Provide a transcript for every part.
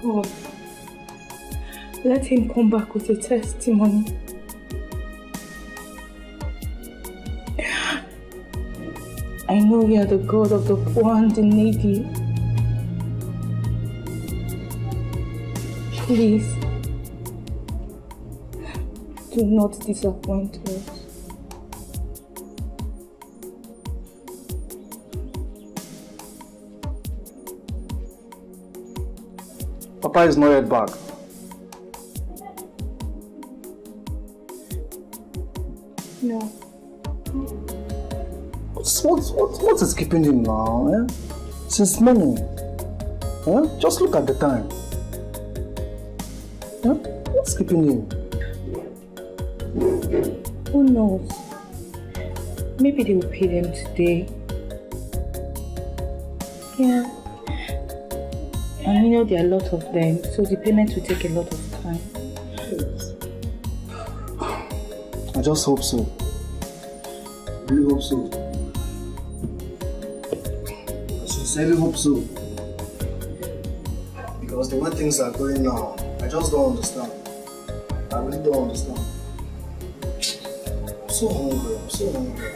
God, let him come back with a testimony. I know you are the God of the poor and the needy. Please, do not disappoint us. Papa is not yet back. No. What is keeping him now? Eh? Since morning. Eh? Just look at the time. Eh? What's keeping him? Who knows? Maybe they will pay them today. Yeah. And you know there are a lot of them, so the payment will take a lot of time. I just hope so. I really hope so. I sincerely hope so. Because the way things are going now, I just don't understand. I really don't understand. I'm so hungry, I'm so hungry.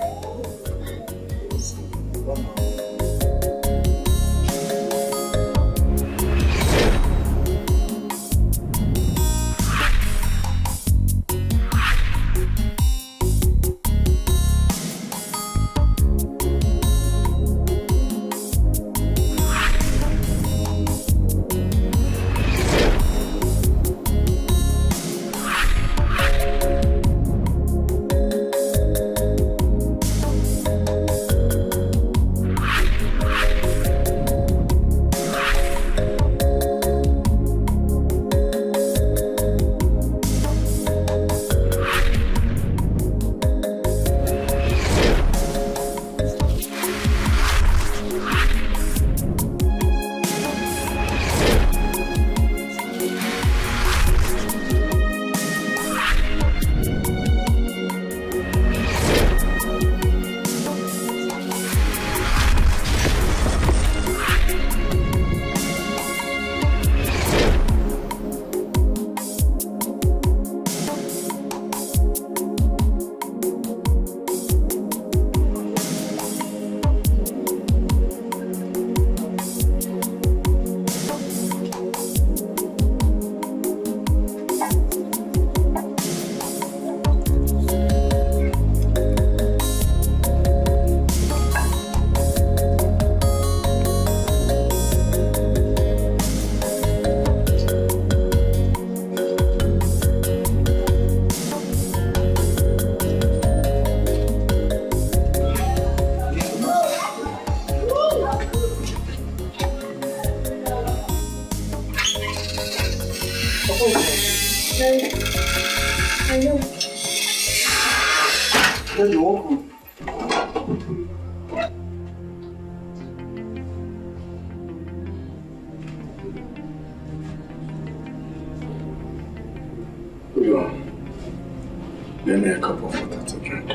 Give me a cup of water to drink.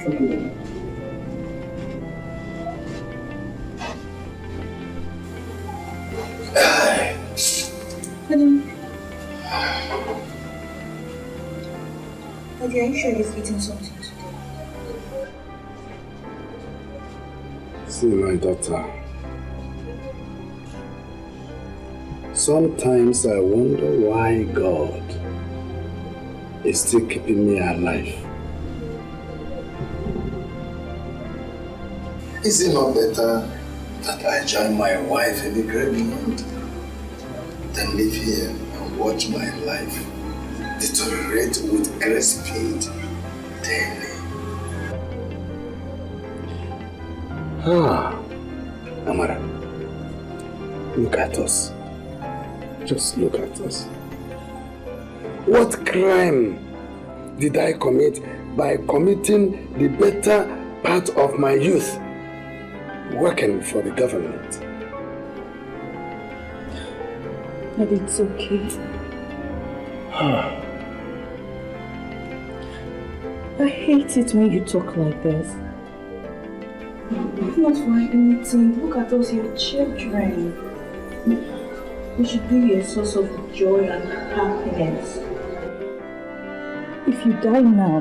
Okay. Daddy, are you sure you've eaten something today? See, my daughter. Sometimes I wonder why God is still keeping me alive. Is it not better that I join my wife in the graveyard than live here and watch my life deteriorate with great speed daily? Amara, look at us. Just look at us. What crime did I commit by committing the better part of my youth working for the government? But it's okay. I hate it when you talk like this. Not for anything. Look at us, your children. We should be a source of joy and happiness. If you die now,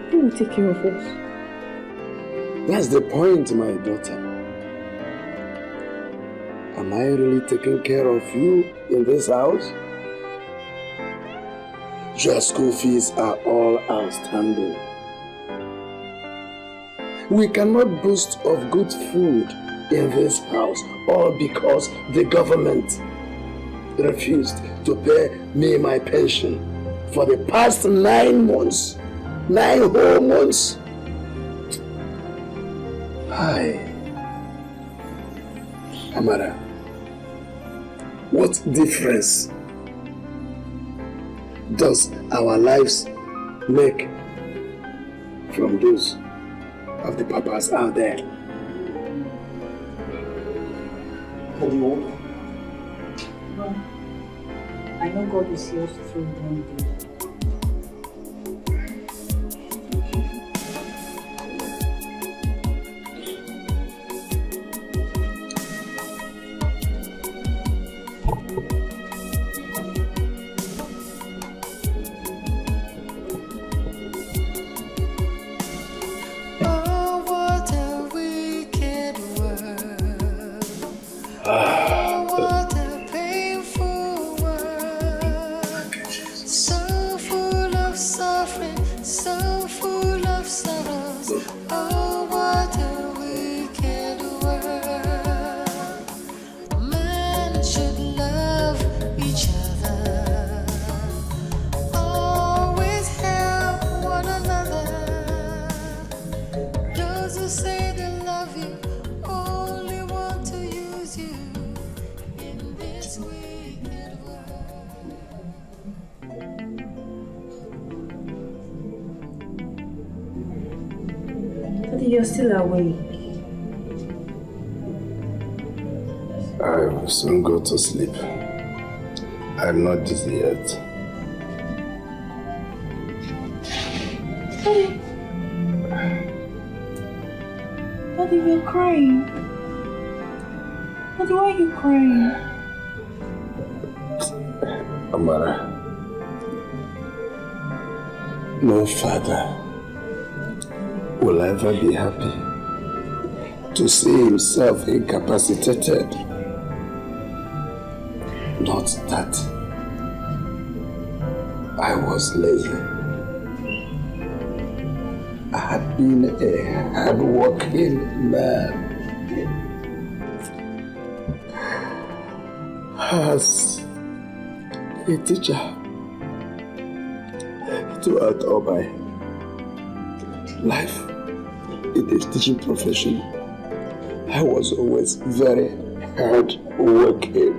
who will take care of us? That's the point, my daughter. Am I really taking care of you in this house? Your school fees are all outstanding. We cannot boast of good food in this house, all because the government refused to pay me my pension for the past 9 months. 9 whole months. Hi. Amara, what difference does our lives make from those of the papas out there? What do you want? No. I know God will see us through one day. You're still awake. I will soon go to sleep. I'm not dizzy yet. Daddy. Daddy, you're crying. Daddy, why are you crying? Amara, no father will ever be happy to see himself incapacitated. Not that I was lazy. I had been a hard-working man. As a teacher throughout all my life in the teaching profession, I was always very hard working.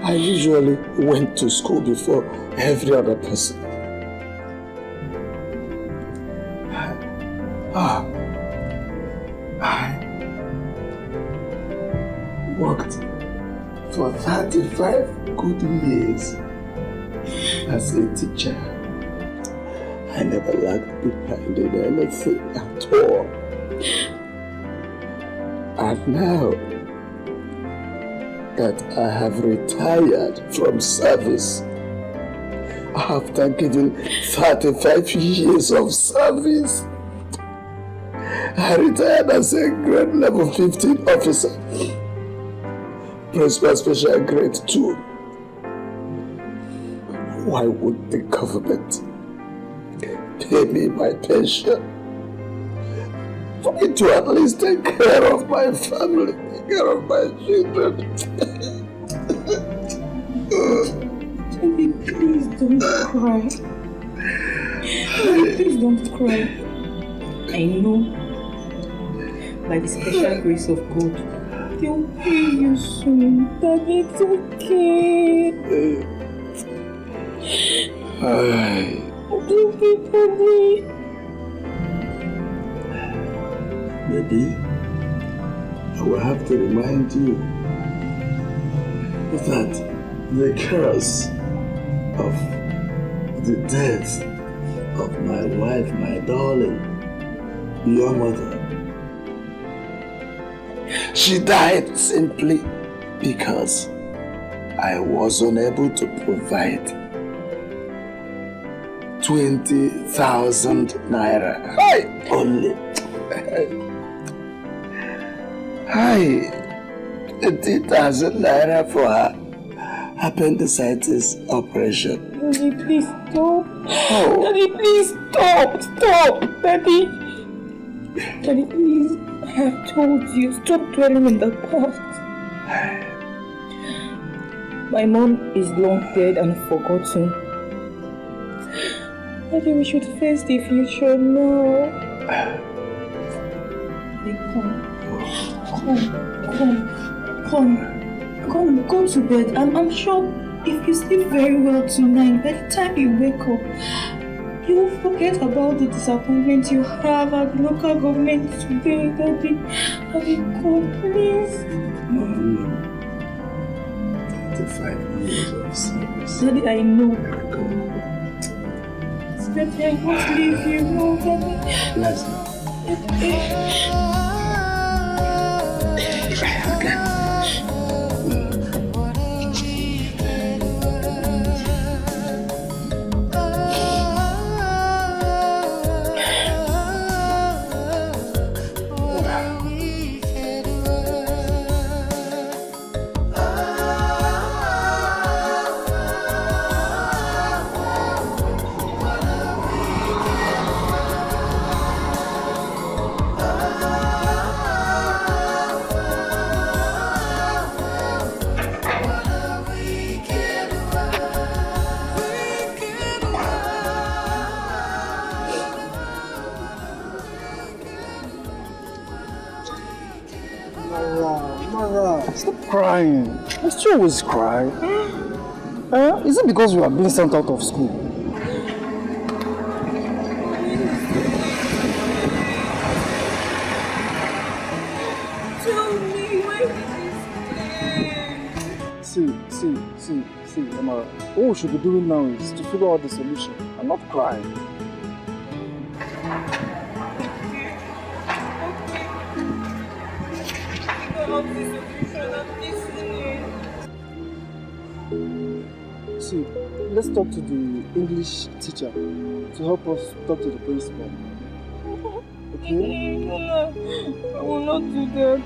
I usually went to school before every other person. I worked for 35 good years as a teacher. I never lagged behind in anything at all. And now that I have retired from service, after giving 35 years of service, I retired as a grade level 15 officer, principal special grade 2. Why would the government pay me my pension for me to at least take care of my family, take care of my children? Baby, please don't cry. Baby, please don't cry. I know, by the special grace of God, they'll pay you soon. But it's okay. Maybe I will have to remind you that the curse of the death of my wife, my darling, your mother, She died simply because I was unable to provide 20,000 naira. Only. 20,000 naira for her appendicitis operation. Daddy, please stop. Oh. Daddy, please stop. Stop. Daddy. Daddy, please. I have told you. Stop dwelling in the past. My mom is long dead and forgotten. Daddy, we should face the future now. Daddy, come, go to bed. I'm sure if you sleep very well tonight, by the time you wake up, you will forget about the disappointment you have at the local government today. Daddy, come, please. Mom, 35 years of service. Daddy, I know. Go. Daddy, I won't leave you. No, Daddy. Bless me. Stop crying. I still always cry. Is it because you are being sent out of school? Tell me, why did you stay? See, Amara. What we should be doing now is to figure out the solution and not crying. See, let's talk to the English teacher to help us talk to the principal. Okay? No, I will not do that.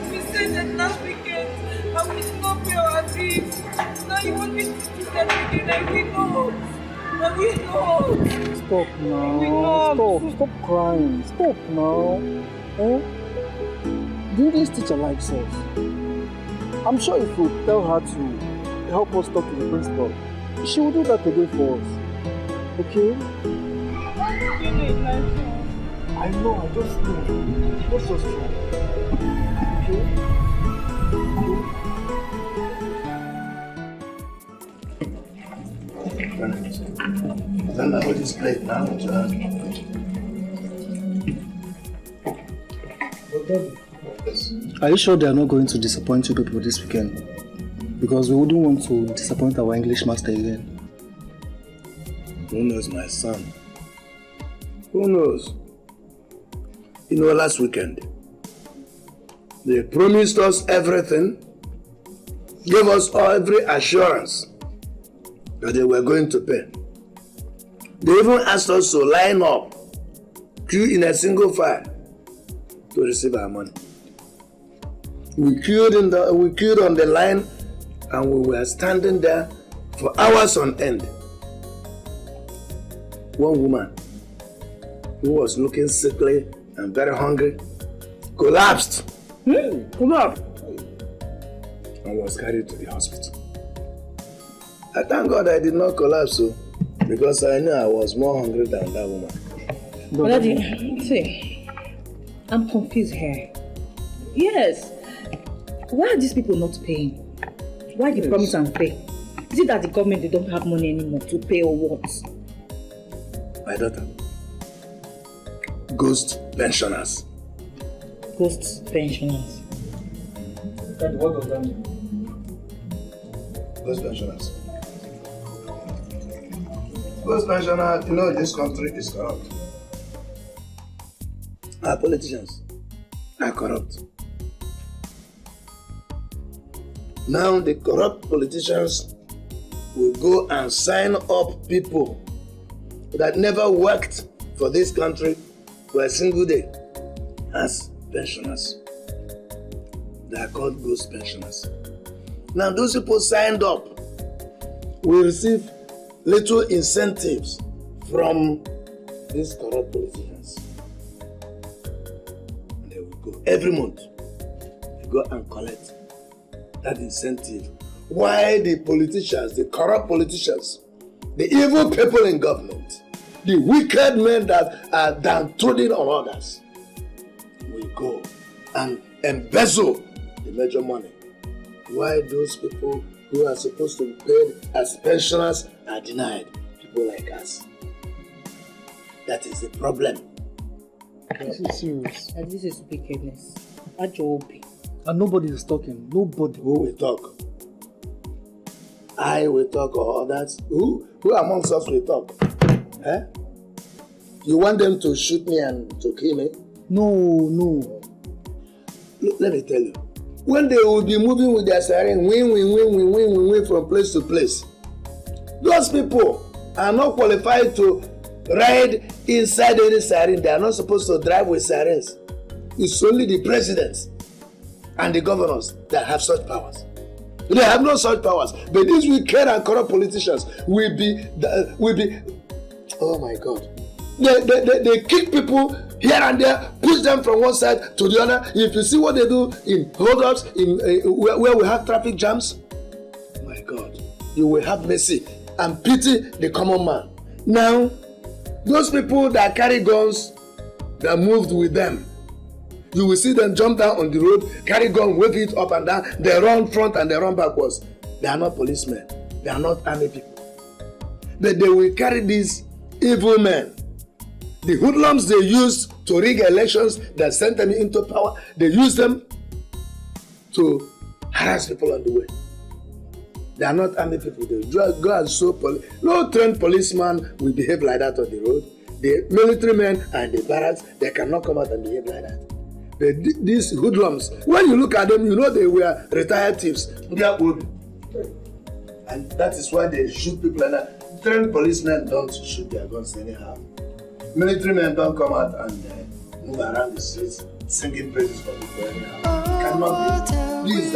We said that last weekend I will stop your fees. Now you want me to do that again? I will not. Stop now. Stop crying. Stop now. The English teacher likes us. I'm sure if we tell her to help us talk to the principal, she will do that again for us. Okay? I know, I just know. Let's just try. Okay? Then I will display it now, John. Are you sure they are not going to disappoint you people this weekend? Because we wouldn't want to disappoint our English master again. Who knows, my son? Who knows? You know, last weekend, they promised us everything, gave us every assurance that they were going to pay. They even asked us to line up, queue in a single file to receive our money. We queued on the line and we were standing there for hours on end. One woman who was looking sickly and very hungry collapsed. Collapsed. And was carried to the hospital. I thank God I did not collapse, because I knew I was more hungry than that woman. But Daddy, see, I'm confused here. Yes. Why are these people not paying? Why they promise and pay? Is it that the government, they don't have money anymore to pay or what? My daughter. Ghost pensioners. Ghost pensioners. And what does that mean? Ghost pensioners. Ghost pensioners, you know, this country is corrupt. Our politicians are corrupt. Now the corrupt politicians will go and sign up people that never worked for this country for a single day as pensioners. They are called ghost pensioners. Now those people signed up will receive little incentives from these corrupt politicians. And they will go every month. They go and collect that incentive. Why the politicians, the corrupt politicians, the evil people in government, the wicked men that are downtrodden on others, will go and embezzle the major money. Why those people who are supposed to be paid as pensioners are denied? People like us. That is the problem. This is serious. And this is wickedness. Ajobi. And nobody is talking. Nobody. Who will talk? I will talk or others? Who amongst us will talk? Eh? You want them to shoot me and to kill me? No. Look, let me tell you. When they will be moving with their siren, win from place to place, those people are not qualified to ride inside any siren. They are not supposed to drive with sirens. It's only the presidents and the governors that have such powers. They have no such powers. But these wicked and corrupt politicians will be, oh my God. They kick people here and there, push them from one side to the other. If you see what they do in hold-ups, where we have traffic jams, my God, you will have mercy and pity the common man. Now, those people that carry guns, that moved with them, you will see them jump down on the road, carry gun, wave it up and down. They run front and they run backwards. They are not policemen. They are not army people. But they will carry these evil men. The hoodlums they use to rig elections that sent them into power, they use them to harass people on the way. They are not army people. They go and so no trained policeman will behave like that on the road. The military men and the barracks, they cannot come out and behave like that. These hoodlums, when you look at them, you know they were retired thieves. They are old. And that is why they shoot people like that. Trained policemen don't shoot their guns anyhow. Military men don't come out and move around the streets singing praises for people anyhow. It cannot be. Please,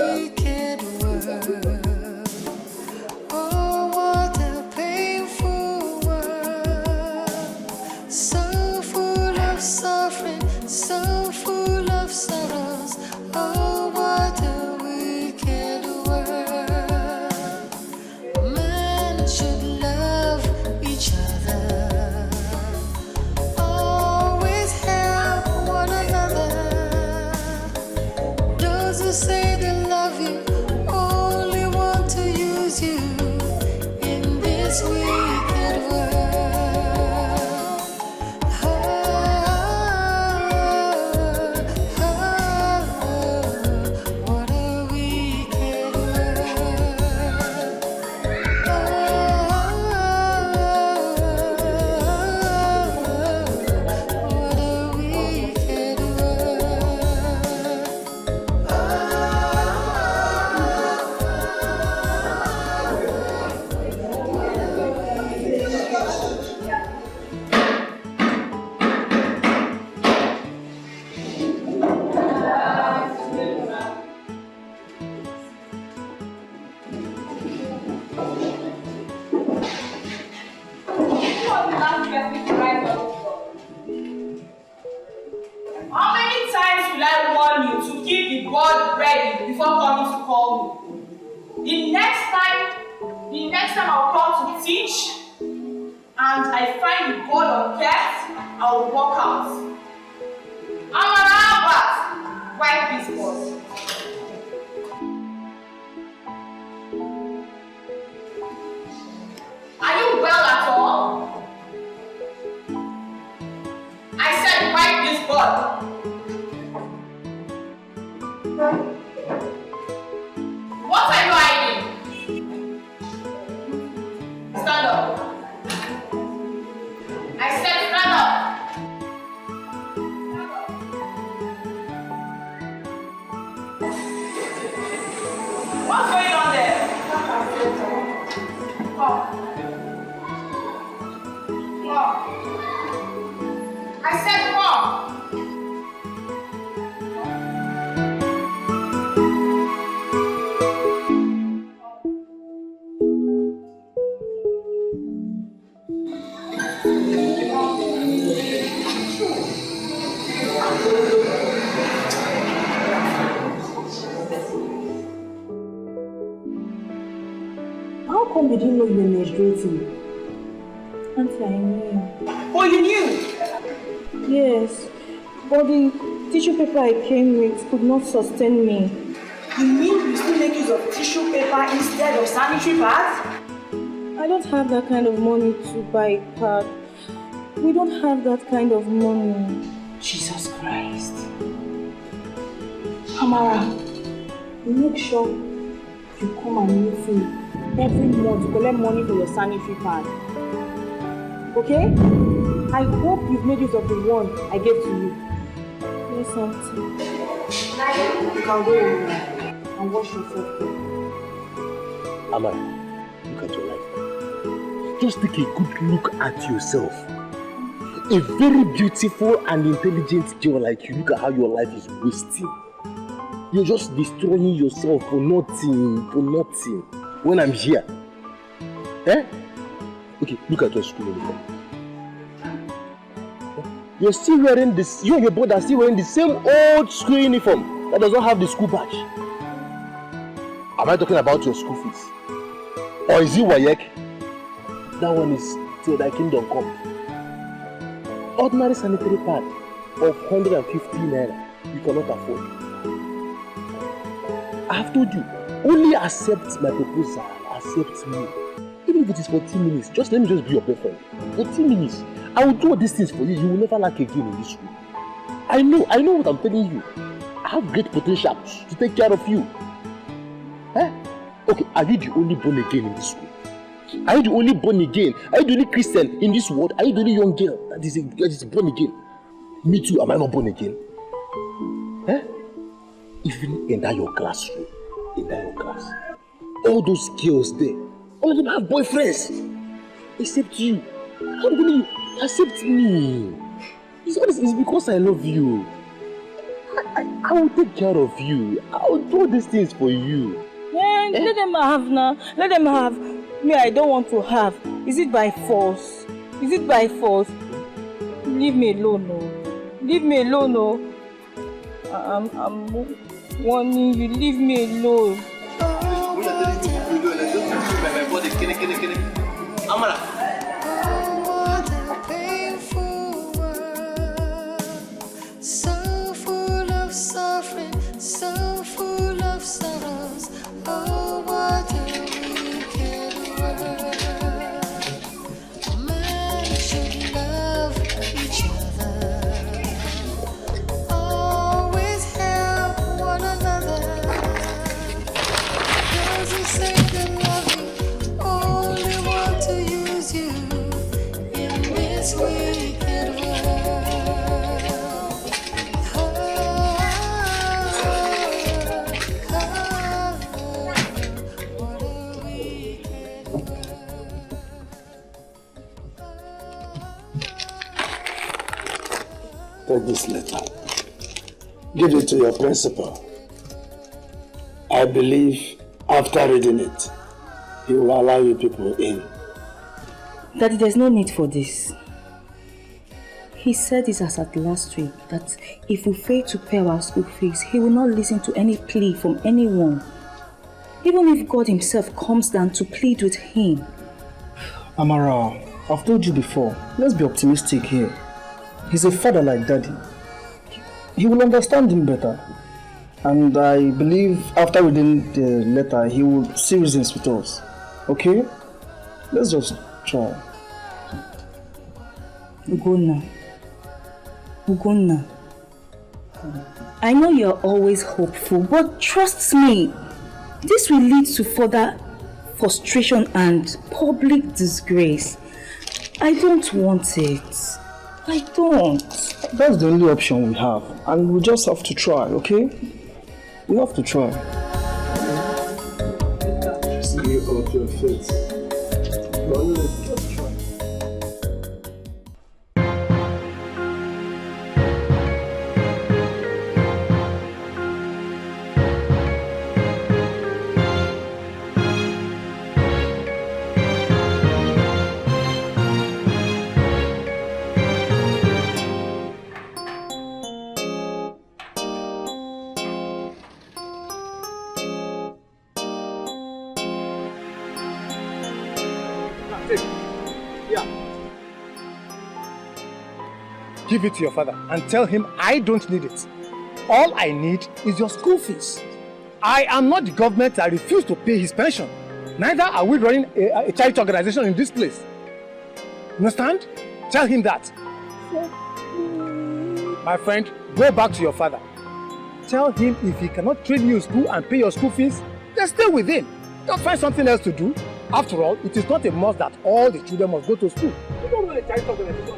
so full of suffering, so full of sorrows. Oh, what a wicked world. Men should love each other, always help one another. Those who say they love you only want to use you in this wicked world. How many times will I warn you to keep the board ready before coming to call me? The next time I'll come to teach and I find the board unkept, I'll walk out. I'm an Albert. Wipe this board. Are you well at all? I said wipe this board. What are you hiding? Stand up. I said stand up. What's going on there? Come. Come. I said come. How come you didn't know you were menstruating? Auntie, I knew. Oh, you knew? Yes, but the tissue paper I came with could not sustain me. You mean you still make use of tissue paper instead of sanitary pads? I don't have that kind of money to buy a pad. We don't have that kind of money. Jesus Christ. Amara, make sure you come and meet me every month to collect money for your sanitary pad. Okay? I hope you've made use of the one I gave to you. Yes, Auntie. You can go home and wash yourself. Amara, look at your life. Just take a good look at yourself. A very beautiful and intelligent girl like you, look at how your life is wasting. You're just destroying yourself for nothing, when I'm here. Eh? Okay, look at your school uniform. You're still wearing this, you and your brother are still wearing the same old school uniform that does not have the school badge. Am I talking about your school fees? Or is it WAEC? That one is till thy kingdom come. Ordinary sanitary pad of 150 naira you cannot afford. I have told you, only accept my proposal, accept me. Even if it is for 10 minutes, just let me just be your boyfriend. For 10 minutes, I will do all these things for you. You will never lack again in this school. I know what I'm telling you. I have great potential to take care of you. Eh? Okay, are you the only born again in this school? Are you the only born again? Are you the only Christian in this world? Are you the only young girl that is born again? Me too, am I not born again? Eh? Even in that your classroom, all those girls there, all of them have boyfriends, except you. How will you accept me? It's because I love you. I will take care of you. I will do these things for you. Man, let them have now. Let them have. Me, I don't want to have. Is it by force? Leave me alone, no. Leave me alone, no. I'm warning you. Leave me alone. Amara. So full of suffering, so full of sorrows. Oh, what a wicked world. Man should love each other, always help one another. Those who say they love you only want to use you in this wicked world. Take this letter. Give it to your principal. I believe after reading it, he will allow you people in. Daddy, there's no need for this. He said this as at last week, that if we fail to pay our school fees, he will not listen to any plea from anyone. Even if God himself comes down to plead with him. Amara, I've told you before, let's be optimistic here. He's a father like Daddy. He will understand him better. And I believe after reading the letter, he will see reasons with us. Okay? Let's just try. Ugonna. I know you're always hopeful, but trust me, this will lead to further frustration and public disgrace. I don't want it. I don't. That's the only option we have, and we just have to try, okay? We have to try. about your faith. Just try. Give it to your father and tell him I don't need it. All I need is your school fees. I am not the government. I refuse to pay his pension. Neither are we running a charity organization in this place. Understand? Tell him that. My friend, go back to your father. Tell him if he cannot train you in school and pay your school fees, then stay with him. Don't find something else to do. After all, it is not a must that all the children must go to school. You don't run a charity organization.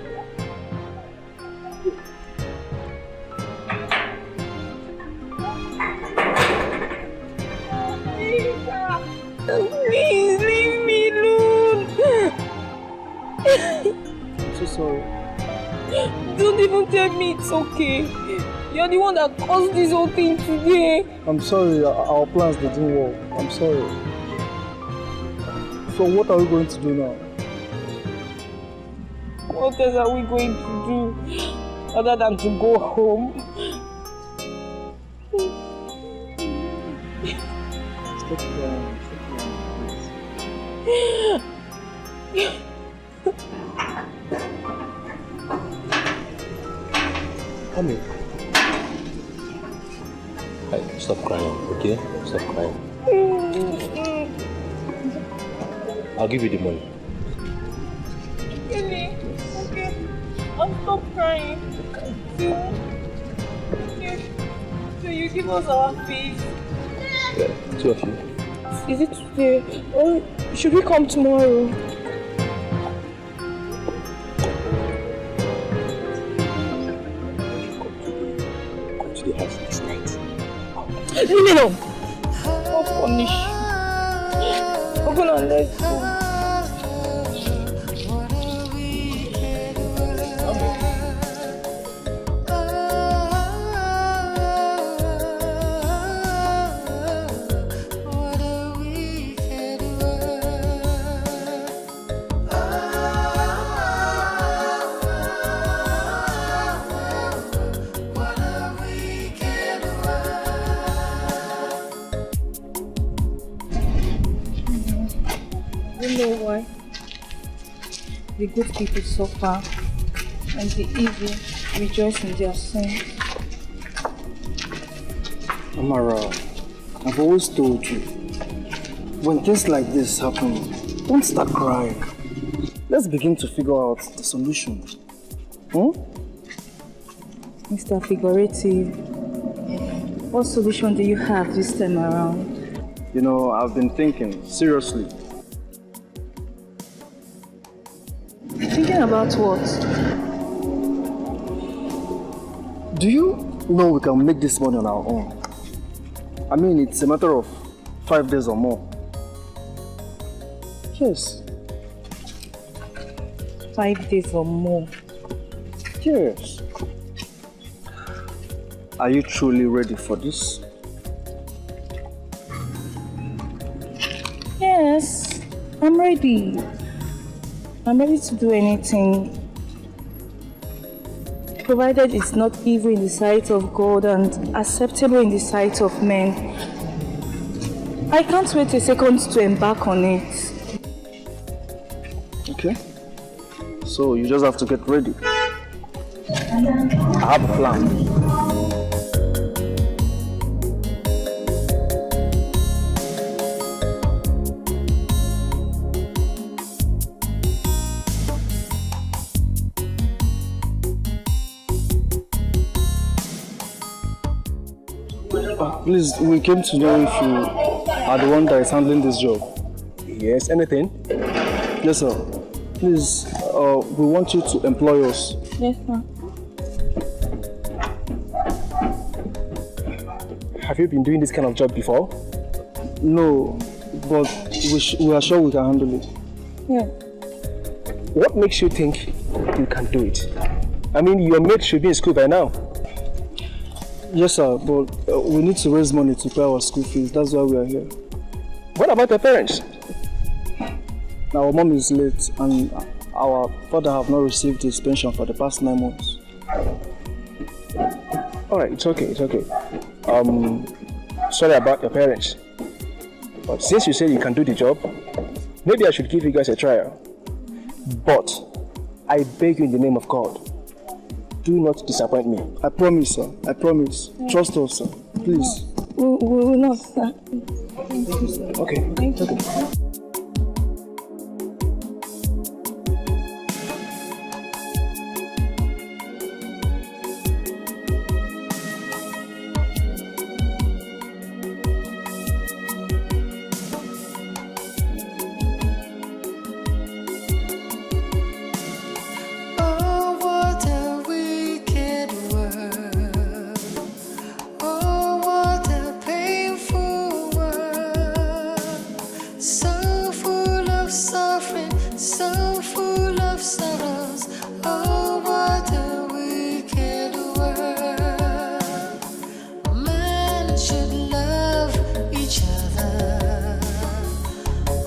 Please leave me alone. I'm so sorry. Don't even tell me it's okay. You're the one that caused this whole thing today. I'm sorry, our plans didn't work. I'm sorry. So what are we going to do now? What else are we going to do other than to go home? Stop crying. Come here. Hey, stop crying, okay? Stop crying. I'll give you the money. Really? Okay. I'll stop crying. So you give us our fees. Yeah, two of you. Is it today? Or should we come tomorrow? Come to the house next night. Leave me alone. I'll punish you. I'm gonna let go. You know why? The good people suffer and the evil rejoice in their sin. Amara, I've always told you, when things like this happen, don't start crying. Let's begin to figure out the solution. Mr. Figurative, what solution do you have this time around? You know, I've been thinking, seriously. Thinking about what? Do you know we can make this money on our own? I mean, it's a matter of 5 days or more. Yes. 5 days or more? Yes. Are you truly ready for this? Yes, I'm ready. I'm ready to do anything, provided it's not evil in the sight of God and acceptable in the sight of men. I can't wait a second to embark on it. Okay. So you just have to get ready. I have a plan. Please, we came to know if you are the one that is handling this job. Yes, anything? Yes, sir. Please, we want you to employ us. Yes, sir. Have you been doing this kind of job before? No, but we are sure we can handle it. Yeah. What makes you think you can do it? I mean, your mate should be in school by now. Yes, sir, but we need to raise money to pay our school fees. That's why we are here. What about your parents? Our mom is late and our father have not received his pension for the past 9 months. Alright, it's okay. Sorry about your parents. But since you say you can do the job, maybe I should give you guys a trial. But I beg you in the name of God, do not disappoint me. I promise, sir. I promise. Trust us, sir. Please. We will not, sir. Okay. Thank you. Oh, what a wicked world. Oh, what a painful world. So full of suffering, so full of sorrows. Oh, what a wicked world. Man should love each other.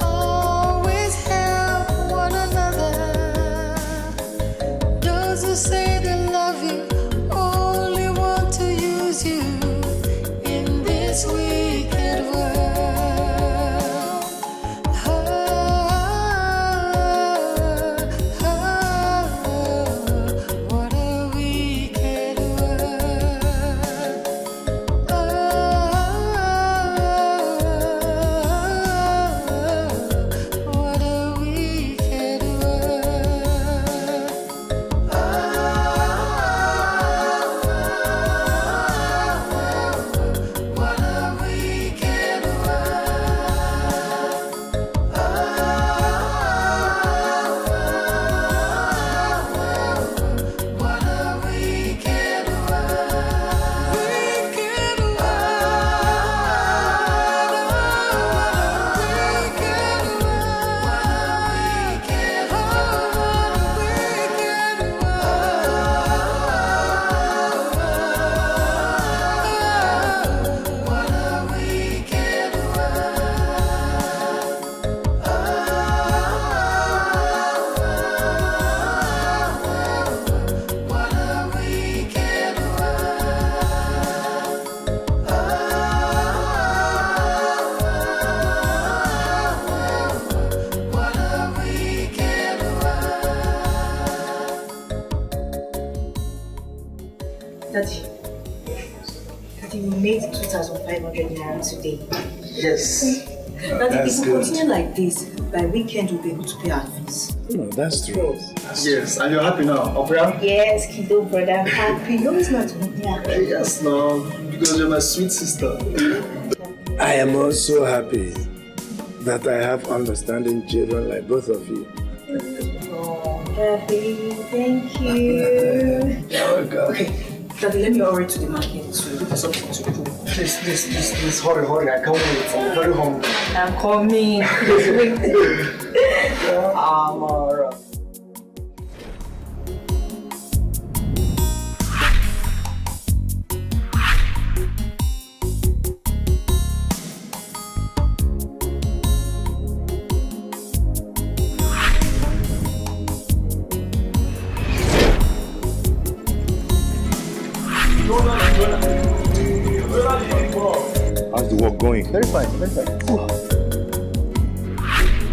Always help one another. Those who say they love you only want to use you in this wicked world. What a wicked world. What a wicked world. What a wicked world. What a wicked world. Wicked Daddy, we made 2,500 naira today. Yes. Daddy, That's if we good. continue like this, by weekend we'll be able to pay our fees. No, that's true. Yes, and you're happy now, Opera? Yes, kiddo, brother, I'm happy. No, it's not yeah. Yes, no, because you're my sweet sister. I am also happy that I have understanding children like both of you. Oh, Daddy, thank you. Okay, Daddy, let me hurry to the market to look for something to do. Please, hurry, I can't wait. I'm very hungry. I'm coming. Please wait. Amara. How's the work going? Very fine.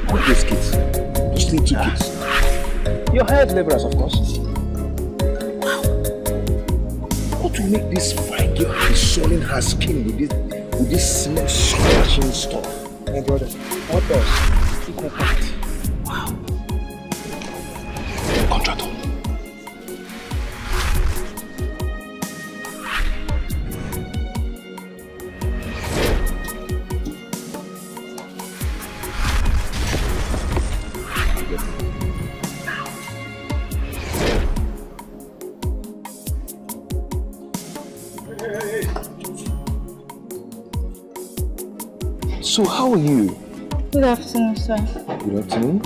What these kids? Just little kids. Your hired laborers, of course. What will make this fine girl be soiling her skin with this smell scratching stuff? My brother. What else? Equal part. Wow. Contractor. So how are you? Good afternoon, sir. Good afternoon.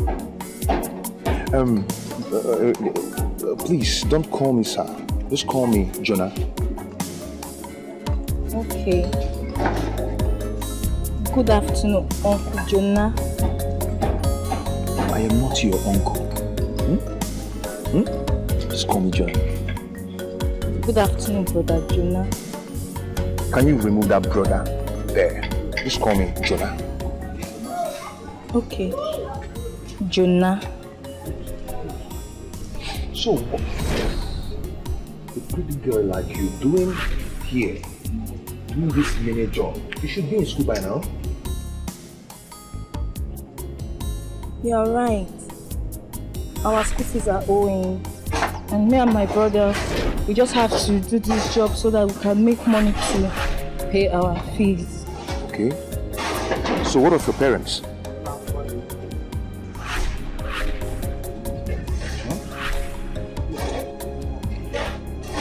Please don't call me sir. Just call me Jonah. Okay. Good afternoon, Uncle Jonah. I am not your uncle. Just call me Jonah. Good afternoon, Brother Jonah. Can you remove that brother there? Just call me Jonah. Okay. Jonah. So, what a pretty girl like you doing here? Doing this mini job? You should be in school by now. You're right. Our school fees are owing. And me and my brother, we just have to do this job so that we can make money to pay our fees. Okay. So what of your parents?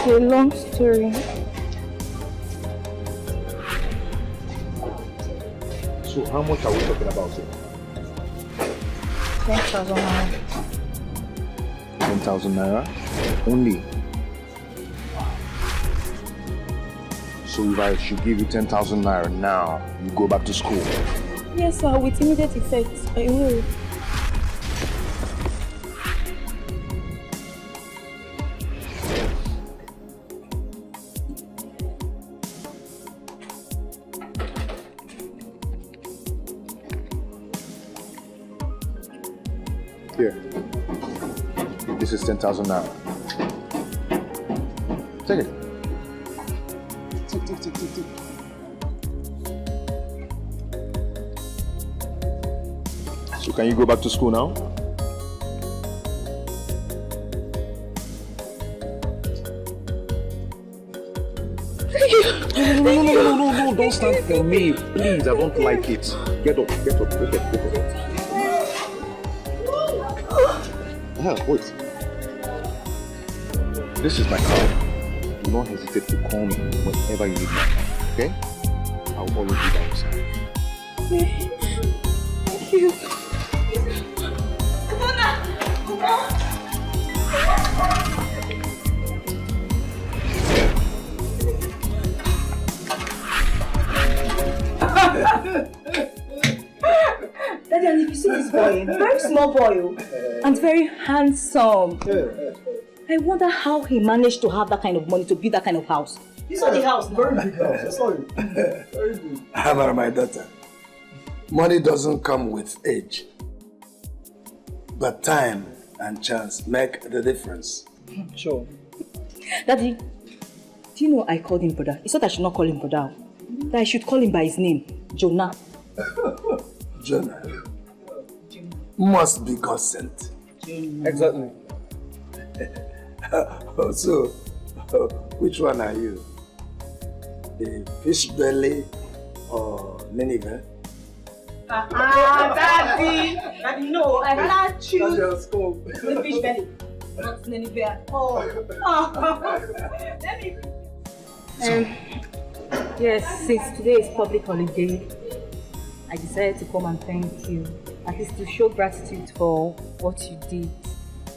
It's a long story. So how much are we talking about here? 10,000 naira. 10,000 naira? Only? So if I should give you 10,000 naira now, you go back to school? Yes, sir, with immediate effect. I will. Here. This is 10,000 naira. Take it. Take. So can you go back to school now? No, don't stand for me. Please, I don't like it. Get up. Wait. This is my car. Do not hesitate to call me whenever you need me. Okay? I'll always be by your side. Thank you. Daddy, and if you see this boy, very small boy, and very handsome. I wonder how he managed to have that kind of money to build that kind of house. You saw the house now. Very big house. I saw it. Very big. Amara, my daughter, money doesn't come with age, but time and chance make the difference. Sure. Daddy, do you know I called him brother? It's not that I should not call him brother. That I should call him by his name, Jonah. Jonah. Must be God sent. Exactly. So, which one are you? The fish belly or Nineveh? Daddy, no, I rather choose the fish belly, not Nineveh. Let me. Yes, since today is public holiday, I decided to come and thank you, at least to show gratitude for what you did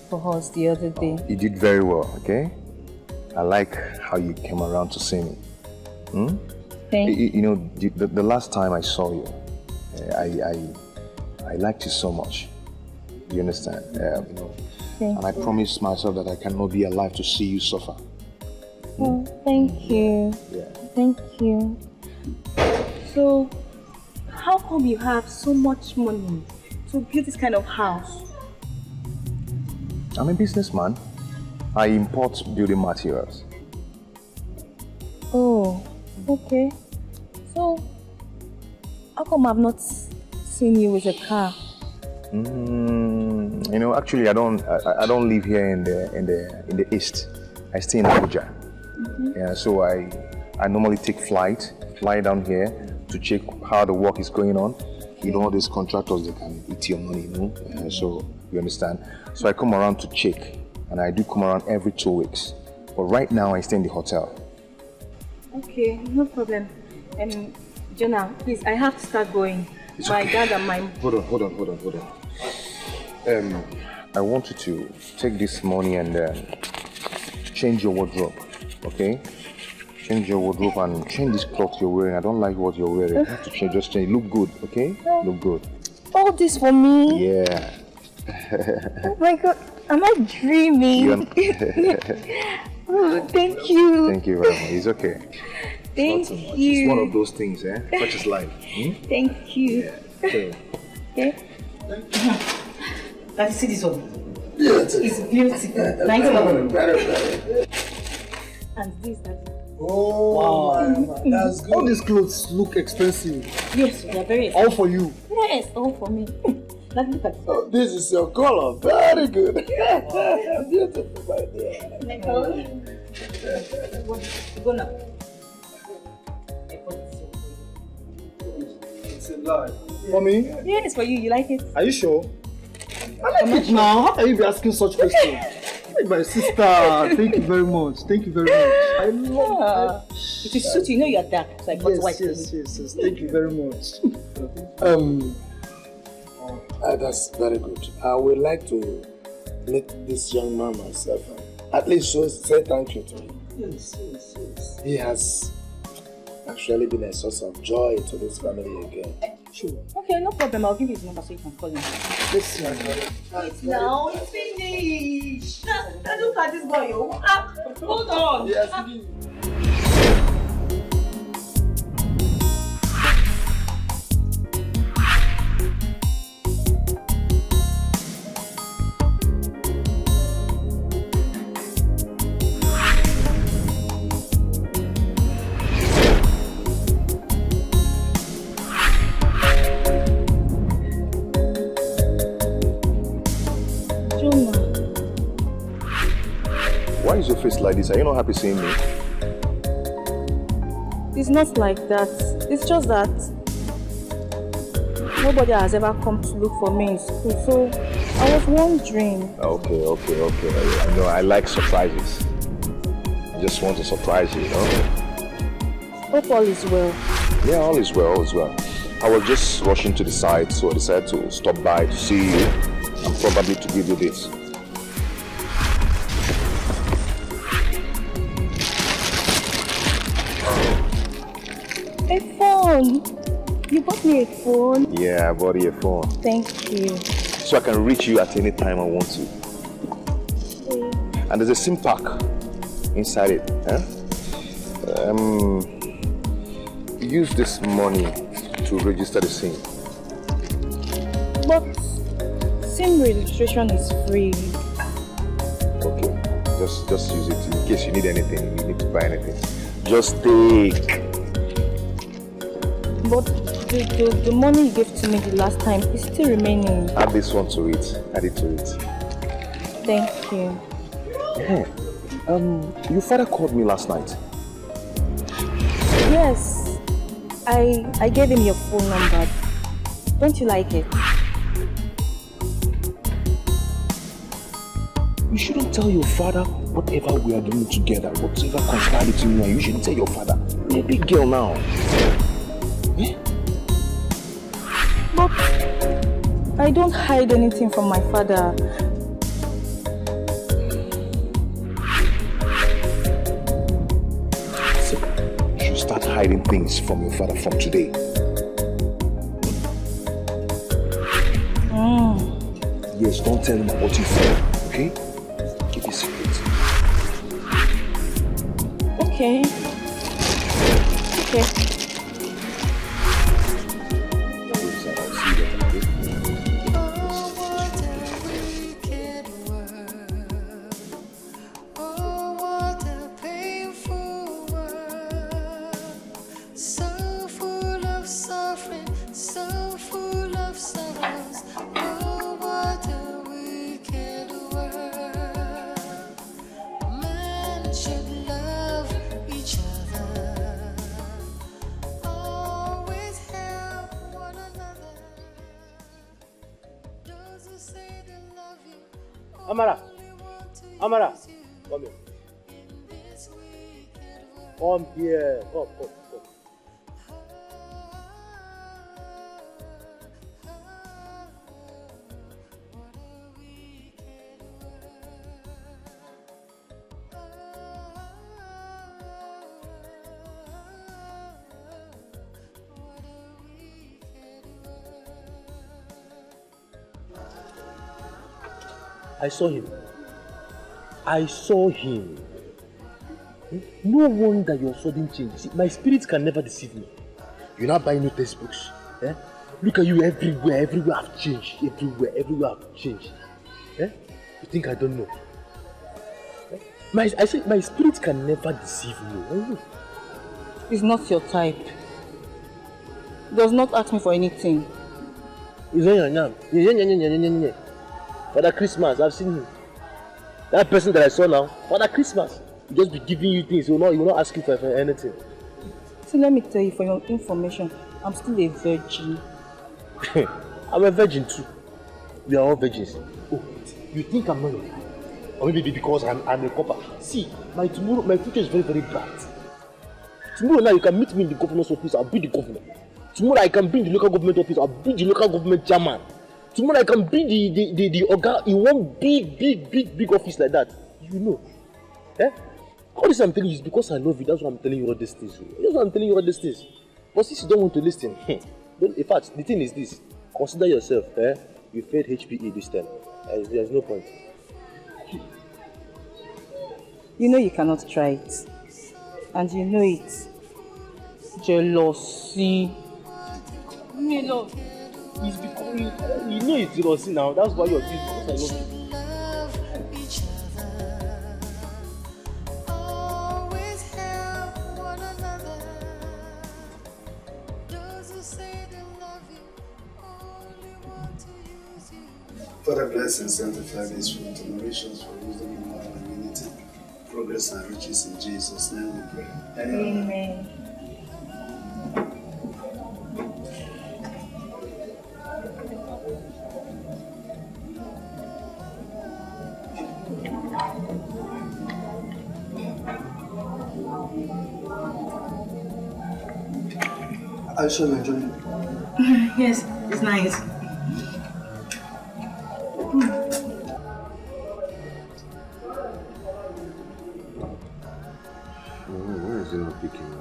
for us the other day. You did very well, okay? I like how you came around to see me. Thank you. You know, the last time I saw you, I liked you so much. You understand? And I promised myself that I cannot be alive to see you suffer. Oh, thank you. Yeah. Thank you. So, how come you have so much money to build this kind of house? I'm a businessman. I import building materials. Oh, okay. So, how come I've not seen you with a car? You know, actually, I don't live here in the east. I stay in Naija. Yeah, so I normally take fly down here to check how the work is going on. You know, all these contractors, they can eat your money, you know. So you understand. So I come around to check, and I do come around every 2 weeks. But right now, I stay in the hotel. Okay, no problem. Jonah, please, I have to start going. My dad and my... Hold on. I want you to take this money and change your wardrobe, okay? Change your wardrobe and change this cloth you're wearing. I don't like what you're wearing. You have to change, just change. Look good, okay? Look good. All this for me? Yeah. Oh my God, am I dreaming? Oh, thank you. Thank you very much. It's okay. Thank you. It's one of those things, such as life. Thank you. Yeah. Okay. Okay. Daddy, see this one. Beautiful. It's beautiful. Nice one. And this, Daddy. Oh, wow. That's good. All these clothes look expensive. Yes, they are very expensive. All for you. Yes, all for me. Daddy, look at this. Oh, this is your color. Very good. Beautiful, my dear. Go now. It's a lie. For me? Yeah, it's for you. You like it? Are you sure? I like it now. How can you be asking such questions? My sister, thank you very much. Thank you very much. I love it. It is suit. You know you are dark, so I got white. Yes. Thank you very much. That's very good. I would like to meet this young man myself. At least say thank you to him. Yes. He has actually been a source of joy to this family again. Sure. Okay, no problem. I'll give you his number so you can call him. Listen. Now it's finished. Now look at this boy. Hold on. Yes, Why is your face like this? Are you not happy seeing me? It's not like that. It's just that nobody has ever come to look for me in school, so I was wondering. Okay. I know I like surprises. I just want to surprise you, Hope all is well. Yeah, all is well. I was just rushing to the site, so I decided to stop by to see you and probably to give you this. A phone! You bought me a phone? Yeah, I bought you a phone. Thank you. So I can reach you at any time I want to. And there's a SIM pack inside it. Use this money to register the SIM. But SIM registration is free. Okay, just use it in case you need anything, you need to buy anything. Just take. But the money you gave to me the last time is still remaining. Add this one to it. Add it to it. Thank you. Yeah. Your father called me last night. Yes. I gave him your phone number. Don't you like it? You shouldn't tell your father whatever we are doing together, whatever conspired between you. You shouldn't tell your father. You're a big girl now. Eh? But I don't hide anything from my father. So, you should start hiding things from your father from today. Yes, don't tell him what you feel, okay? Keep it secret. Okay. Amara, come here. Come here. Come. I saw him. I saw him. No wonder your sudden change. See, my spirit can never deceive me. You're not buying new textbooks. Eh? Look at you everywhere. Everywhere I've changed. Everywhere I've changed. Eh? You think I don't know? Eh? I say my spirit can never deceive me. He's not your type. He does not ask me for anything. He's on your Father Christmas, I've seen him. That person that I saw now, Father Christmas, he just be giving you things. He will not ask you for anything. So let me tell you, for your information, I'm still a virgin. I'm a virgin too. We are all virgins. Oh, you think I'm not? Or maybe because I'm a copper. See, my future is very, very bright. Tomorrow now you can meet me in the governor's office, I'll be the governor. Tomorrow I can be in the local government office, I'll be the local government chairman. Tomorrow I can be the organ in one big office like that. You know. Eh? All this I'm telling you is because I love you. That's why I'm telling you all these things. That's why I'm telling you all these things. But since you don't want to listen, in fact, the thing is this. Consider yourself, you failed HPE this time. There's no point. You know you cannot try it. And you know it. Jealousy. Me love. He's becoming. You know it's jealousy now. That's why you're doing it. Because I love you. Father, bless and sanctify these food generations for wisdom and love and unity, progress and riches in Jesus' name we pray. Amen. Are you sure you're enjoying it? Yes, it's nice. Where is it not picking now?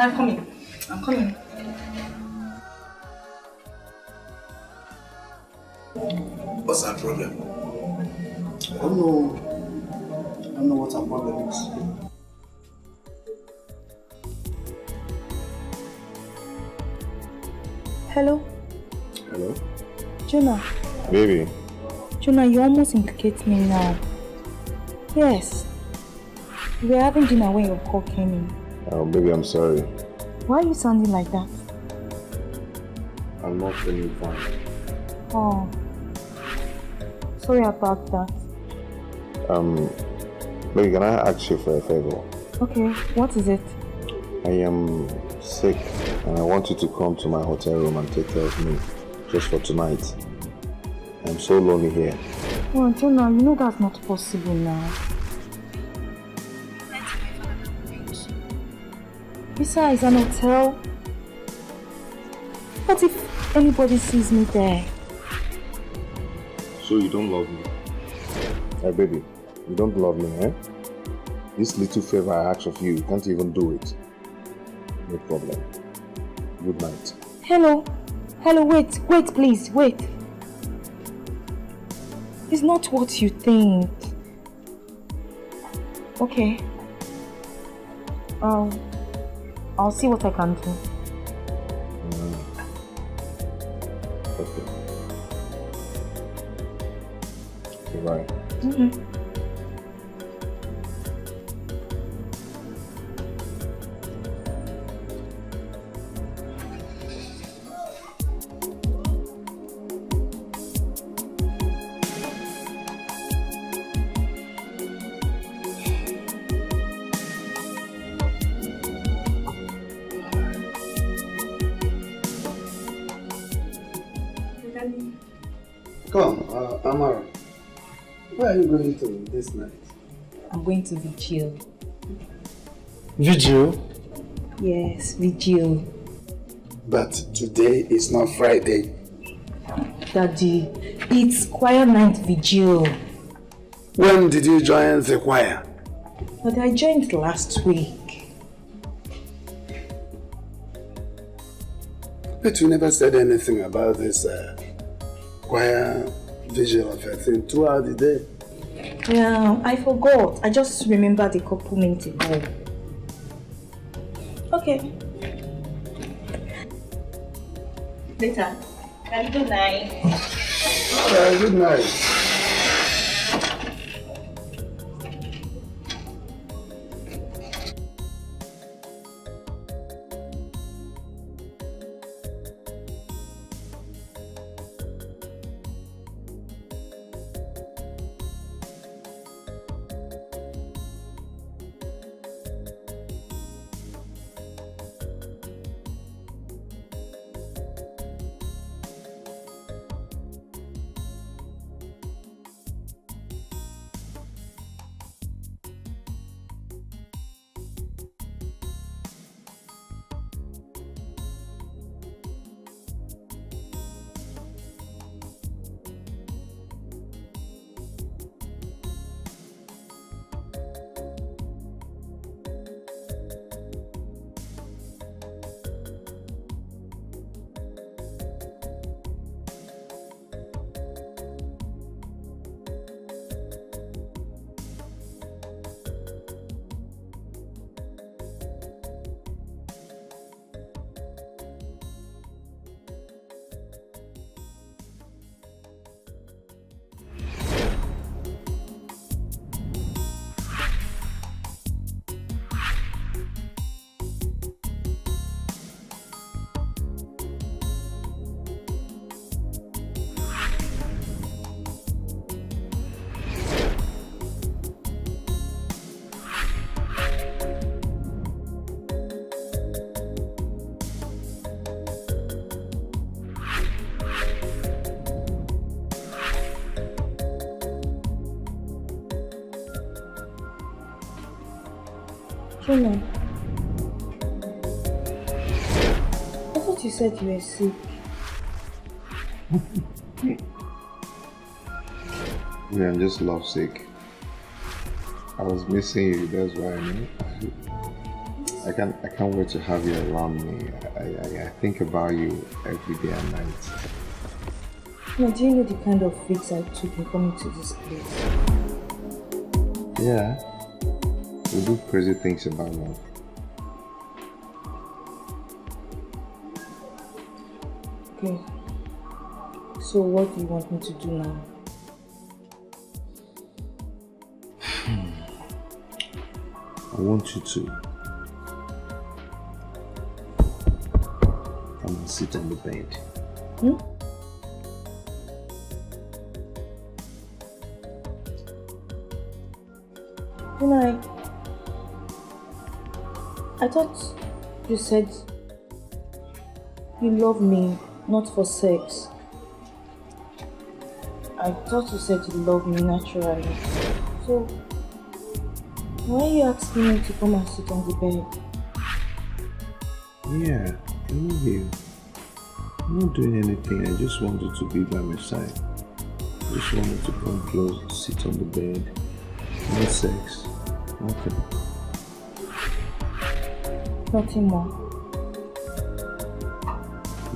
I'm coming. What's our problem? I don't know what our problem is. Hello? Hello? Jonah. Baby. Jonah, you almost implicate me now. Yes. We were having dinner when your call came in. Oh, baby, I'm sorry. Why are you sounding like that? I'm not feeling fine. Oh. Sorry about that. Baby, can I ask you for a favor? Okay, what is it? I am sick and I want you to come to my hotel room and take care of me just for tonight. I'm so lonely here. Oh, Jonah, you know that's not possible now. Besides, an hotel. What if anybody sees me there? So you don't love me? Hey baby, you don't love me, eh? This little favor I ask of you can't even do it. No problem. Good night. Hello, wait, please, wait. It's not what you think. Okay. I'll see what I can do. Okay. Goodbye. Mm-hmm. Come, Amara. Where are you going to this night? I'm going to vigil. Vigil? Yes, vigil. But today is not Friday. Daddy, it's choir night vigil. When did you join the choir? But I joined last week. But you never said anything about this choir vigil of a thing throughout the day. Yeah, I forgot. I just remembered a couple minutes ago. Okay. Later. Have a good night. Good night. Jonah, I thought you said you were sick. Yeah, I'm just lovesick. I was missing you, that's why I can't wait to have you around me. I think about you every day and night. Now, do you know the kind of risks I took in coming to this place? Yeah, we do crazy things about love. Okay. So what do you want me to do now? I want you to come and sit on the bed. Then I thought you said you love me, not for sex. I thought you said you love me naturally. So, why are you asking me to come and sit on the bed? Yeah, I love you. I'm not doing anything, I just wanted to be by my side. I just wanted to come close, sit on the bed. No sex, nothing. Nothing more.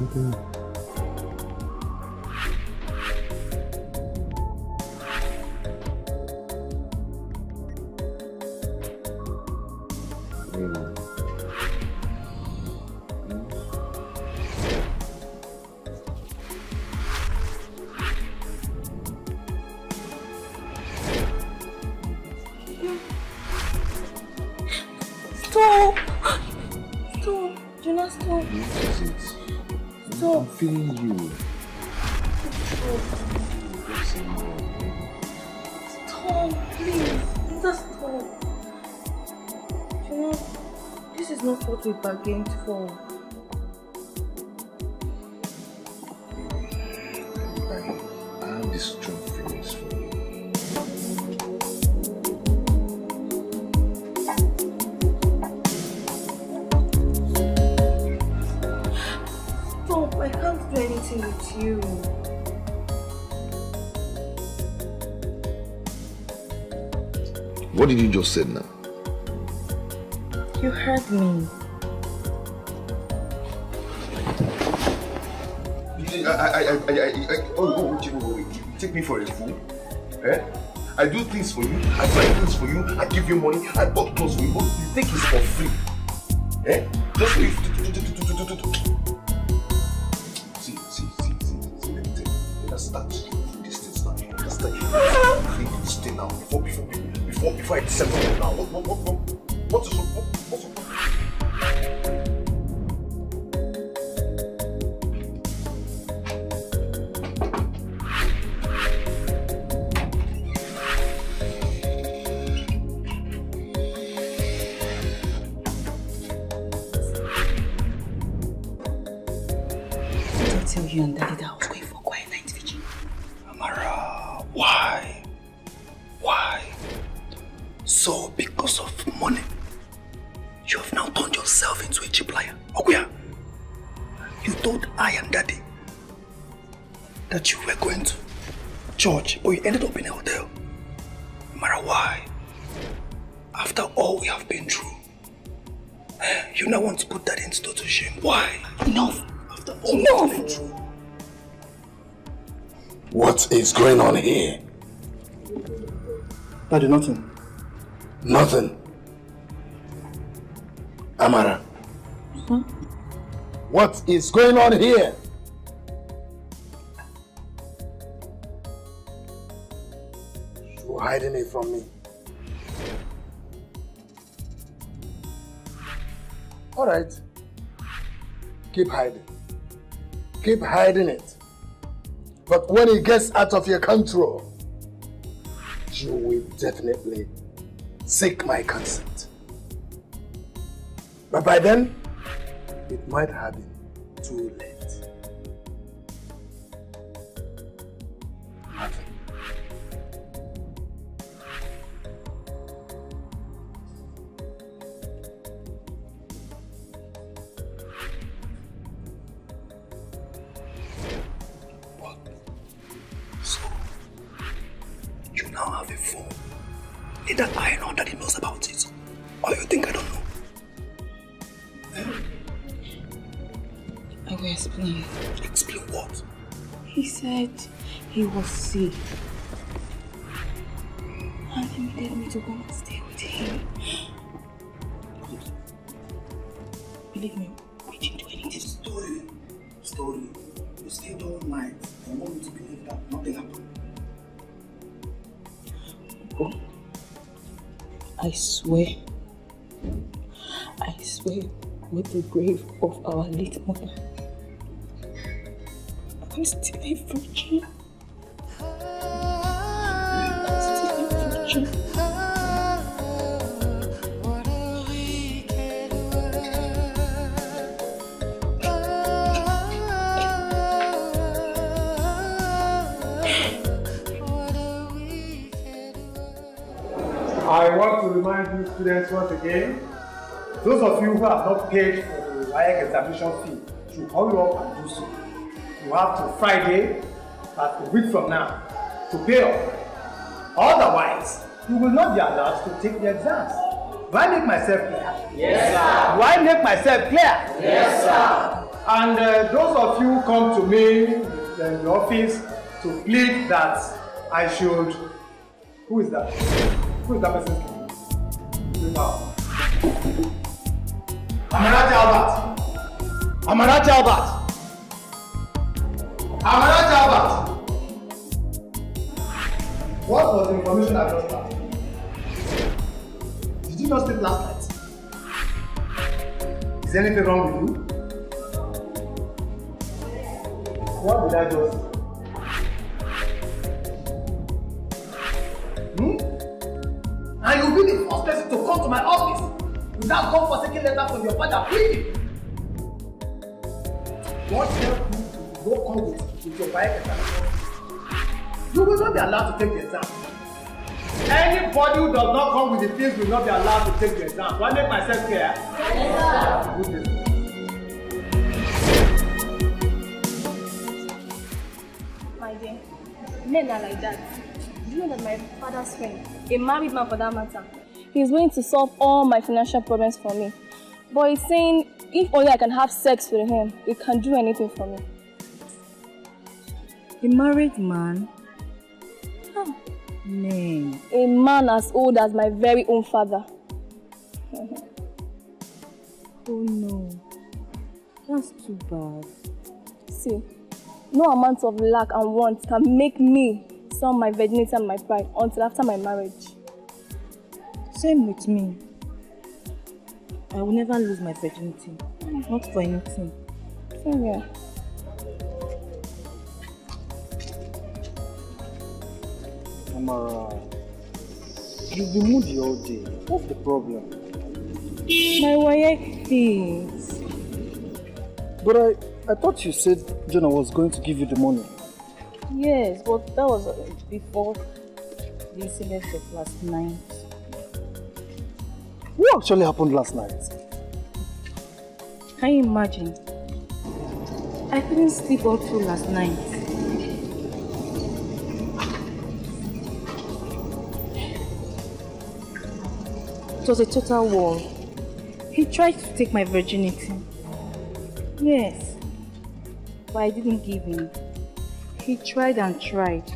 Nothing more. Stop! Stop! Do not stop. What is it? Stop. I'm feeling you. Stop, please. Just stop. You know, this is not what we bargained for. I'm you. What did you just say now? You heard me. You take me for a fool? Eh? I do things for you, I buy things for you, I give you money, I bought clothes for you, but you think it's for free? Eh? Just for you. See, let me tell you. Let's start this thing now. Let's start. You need to stay now before I settle you now. What's the problem? Tell you and Daddy that I was going for quiet night vigil. Amara, why? Why? So because of money, you have now turned yourself into a cheap liar. Okuya, you told I and Daddy that you were going to church, but you ended up in a hotel. Amara, why? After all we have been through, you now want to put Daddy into total shame. Why? Enough. Enough! What is going on here? Daddy, nothing. Nothing. Amara. Huh? What is going on here? You're hiding it from me. All right. Keep hiding. Keep hiding it. But when it gets out of your control, you will definitely seek my consent. But by then, it might have been too late. Nothing. Now have a phone. Neither I nor Daddy knows about it. Or you think I don't know? I will explain. Explain what? He said he was sick and he needed me to go and stay with him. Believe me, we didn't do anything. Story. You stayed all night and want me to believe that nothing happened. I swear with the grave of our late mother, I'm still a virgin. I want to remind you students once again, those of you who have not paid for the WAEC examination fee should hurry up and do so. You have till Friday, that's a week from now, to pay up. Otherwise, you will not be allowed to take the exams. Do I make myself clear? Yes, sir. Do I make myself clear? Yes, sir. And those of you who come to me in the office to plead that I should... Who is that? Who is that person? Amarachi Albert! Amarachi Albert! Amarachi Albert! What was the information I just got? Did you not sleep last night? Is there anything wrong with you? What did I just say? And you'll be the first person to come to my office without God-forsaken letter from your father pleading. What help you to go come with your WAEC examination? You will not be allowed to take the exam. Anybody who does not come with the fees will not be allowed to take the exam. Do I make myself clear? Yes, sir. Men are like that. Do you know that my father's friend, a married man for that matter, he's willing to solve all my financial problems for me. But he's saying if only I can have sex with him, he can do anything for me. A married man? Oh, man. A man as old as my very own father. Oh no. That's too bad. See, no amount of lack and want can make me sell my virginity and my pride until after my marriage. Same with me. I will never lose my virginity. Not for anything. Same here. Amara, you've been moody all day. What's the problem? My wife fees. But I thought you said Jonah was going to give you the money. Yes, but that was before the incident of last night. What actually happened last night? Can you imagine? I couldn't sleep all through last night. It was a total war. He tried to take my virginity. Yes, but I didn't give in. He tried and tried.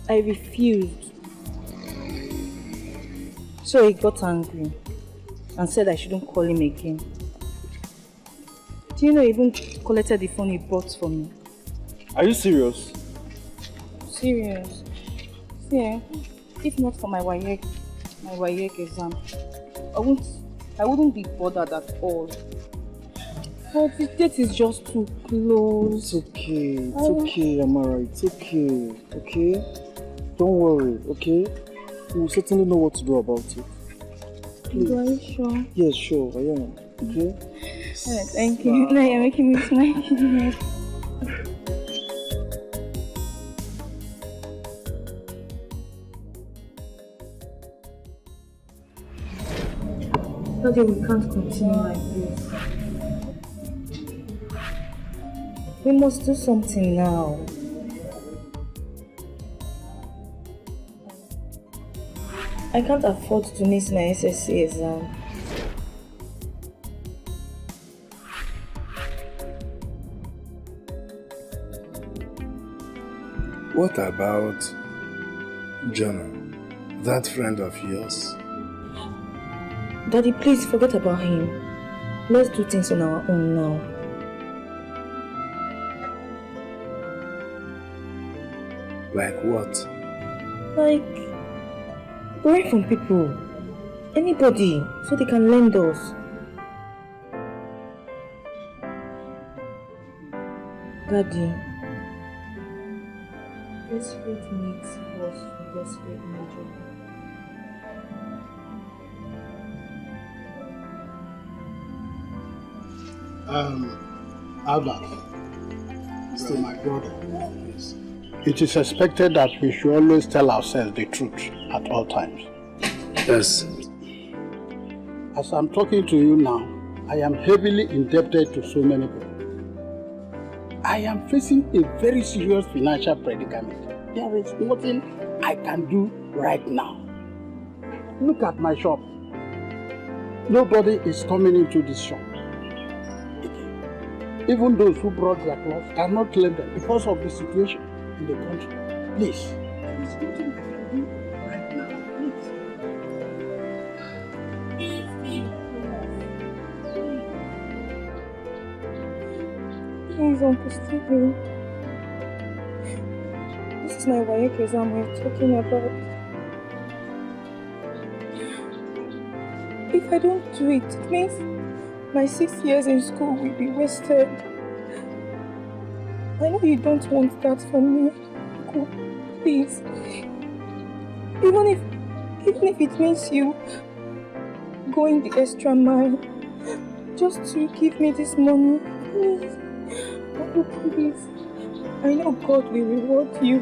I refused. So he got angry and said I shouldn't call him again. Do you know he even collected the phone he bought for me? Are you serious? Serious? Yeah. If not for my WAEC exam, I wouldn't be bothered at all. But the date is just too close. It's okay, Amara, it's okay, okay? Don't worry, okay? We'll certainly know what to do about it. Please. Are you sure? Yes, sure, I am, okay? Alright, thank you. Now you're making me smile. Daddy, we can't continue like this. We must do something now. I can't afford to miss my SSC exam. What about Jonah, that friend of yours? Daddy, please forget about him. Let's do things on our own now. Like what? Like, borrowing from people. Anybody, so they can lend us. Daddy, desperate needs was desperate nature. Albert, still my brother, please. It is expected that we should always tell ourselves the truth at all times. Yes. As I'm talking to you now, I am heavily indebted to so many people. I am facing a very serious financial predicament. There is nothing I can do right now. Look at my shop. Nobody is coming into this shop. Even those who brought their clothes cannot claim them because of the situation in the country. Please, there is nothing I can do right now. Please, Uncle Stephen. This is my WAEC exam we're talking about. If I don't do it, it means my 6 years in school will be wasted. I know you don't want that from me. Uncle, please. Even if it means you going the extra mile, just to give me this money, please. Uncle, please. I know God will reward you.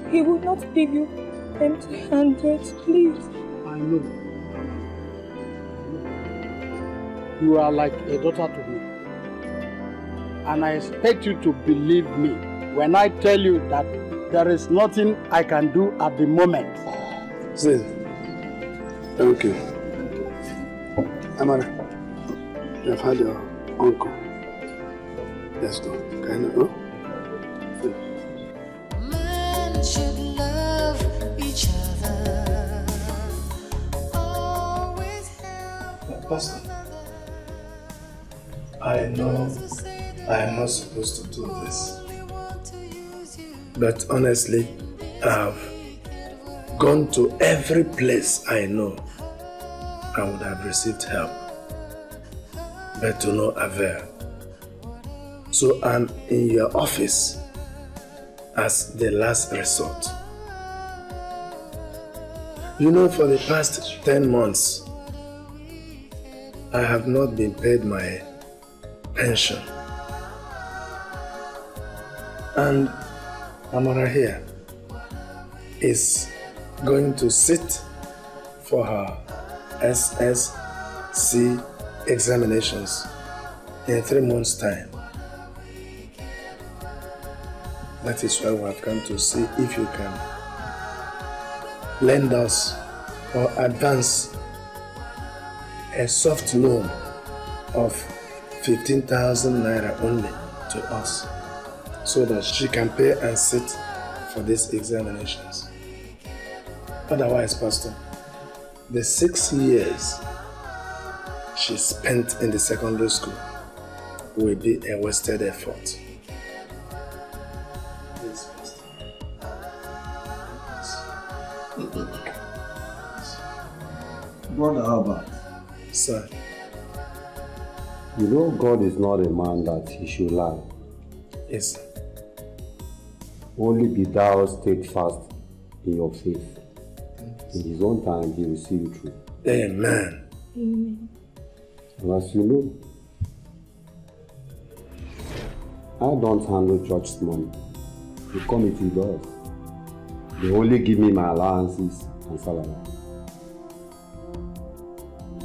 He will not leave you empty-handed, please. I know. You are like a daughter to me. And I expect you to believe me when I tell you that There is nothing I can do at the moment. See, thank you. Amara, you've had your uncle. Let's go. Can you go? Men should love each other. Always help. Pastor, I know I am not supposed to do this. But honestly, I've gone to every place I know I would have received help, but to no avail. So I'm in your office as the last resort. You know, for the past 10 months, I have not been paid my pension. And Amara here is going to sit for her SSC examinations in 3 months' time. That is why we have come to see if you can lend us or advance a soft loan of 15,000 naira only to us, so that she can pay and sit for these examinations. Otherwise, Pastor, the 6 years she spent in the secondary school will be a wasted effort. Yes, Pastor. Brother Albert. Sir. You know God is not a man that he should lie. Yes, sir. Only be thou steadfast in your faith. In his own time, he will see you through. Amen. Amen. And as you know, I don't handle church's money. The committee does. They only give me my allowances and salary.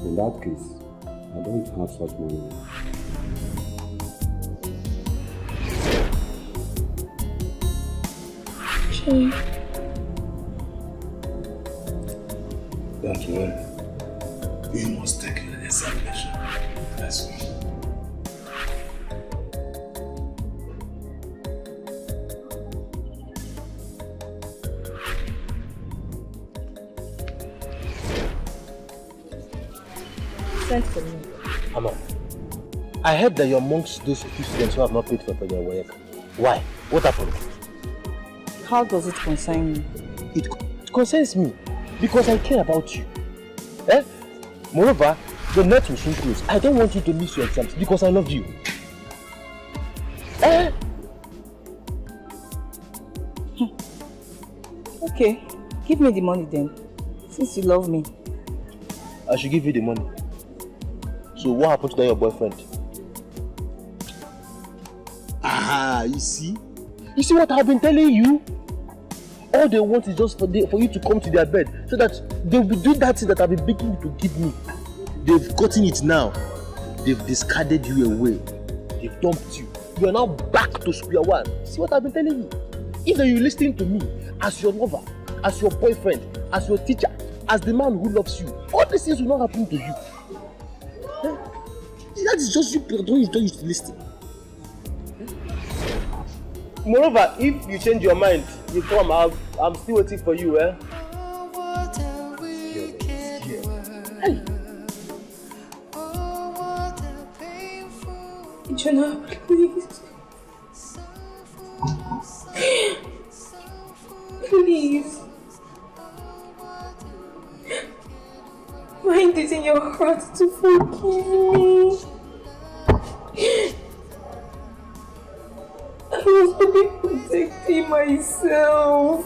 In that case, I don't have such money. Sure. Don't worry. You must take your examination. Let's go. Sent for me. Mama, I heard that you're amongst those few students who have not paid for their work. Why? What happened? How does it concern you? It concerns me because I care about you. Eh? Moreover, the net will soon close. I don't want you to miss your exams because I love you. Eh? Okay, give me the money then, since you love me. I should give you the money. So what happened to that your boyfriend? Ah, you see? You see what I've been telling you? All they want is just for you to come to their bed so that they'll be doing that thing that I've been begging you to give me. They've gotten it now. They've discarded you away. They've dumped you. You are now back to square one. See what I've been telling you? If you're listening to me as your lover, as your boyfriend, as your teacher, as the man who loves you, all these things will not happen to you. That is just you don't used to listen. Moreover, if you change your mind, you come, I'm still waiting for you, eh? Hey. Jonah, please. Please. Find it in your heart to forgive me. I was only protecting myself.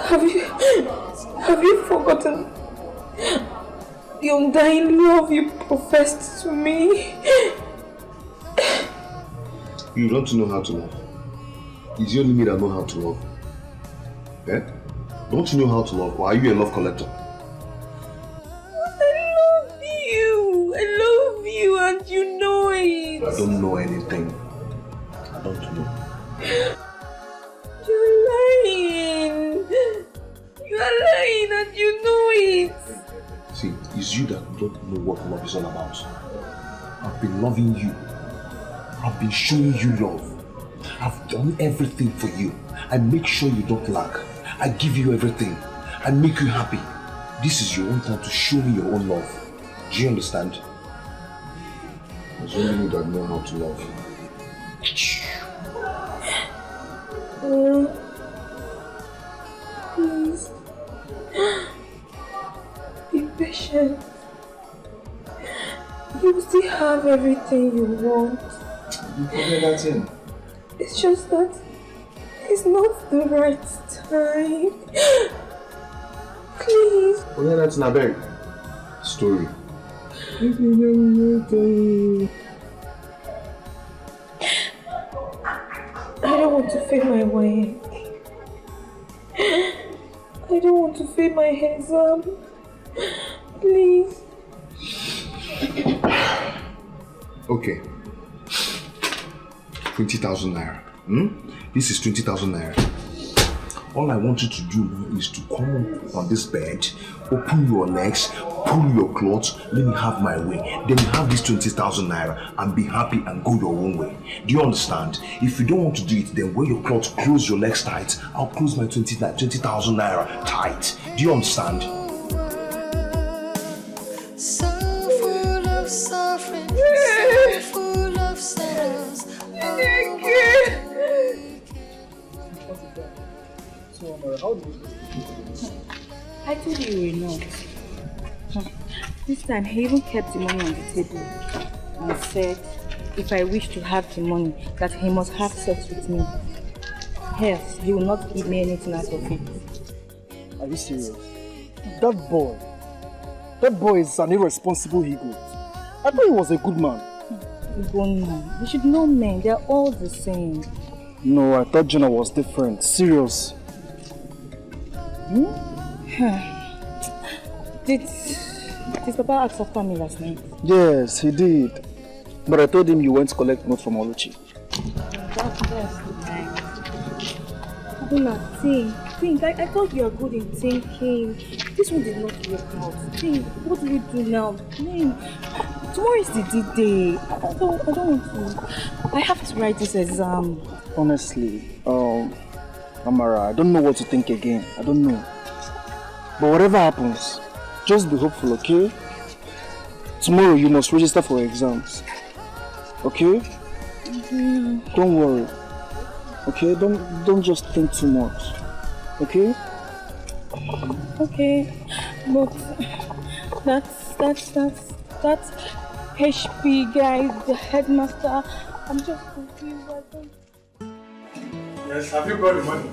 Have you forgotten the undying love you professed to me? You don't know how to love. It's only me that know how to love. Eh? Don't you know how to love, or are you a love collector? I love you, and you know don't know anything. I don't know. You're lying. You're lying and you know it. See, it's you that don't know what love is all about. I've been loving you. I've been showing you love. I've done everything for you. I make sure you don't lack. I give you everything. I make you happy. This is your own time to show me your own love. Do you understand? There's only you that know how to love. Please. Be patient. You still have everything you want. You forget that thing. It's just that it's not the right time. Please. Forget that thing, I beg. Story. I don't want to fail my way. I don't want to fail my exam. Please. Okay. 20,000 naira. This is 20,000 naira. All I want you to do now is to come on this bed, open your legs, pull your clothes, let me have my way. Then you have this 20,000 naira and be happy and go your own way. Do you understand? If you don't want to do it, then wear your clothes, close your legs tight. I'll close my 20,000 naira tight. Do you understand? So full of suffering, so full of sorrows. Thank you. So, how did you I told you you were not. This time he even kept the money on the table and said if I wish to have the money that he must have sex with me. Else he will not give me anything out of it. Are you serious? That boy is an irresponsible ego. I thought he was a good man. You should know men, they're all the same. No, I thought Jonah was different. Serious. Did Papa ask after me last night? Yes, he did. But I told him you went to collect notes from Oluchi. That's nice. Think. I thought you were good in thinking. This one did not work out. Think, what do we do now? Tomorrow is the D-Day. I don't want to. I have to write this exam. Honestly, Amara, I don't know what to think again. I don't know. But whatever happens, just be hopeful, okay? Tomorrow you must register for exams. Okay? Don't worry. Okay? Don't just think too much. Okay? Okay. But that HP guy, the headmaster, I'm just confused. Yes, have you got the money?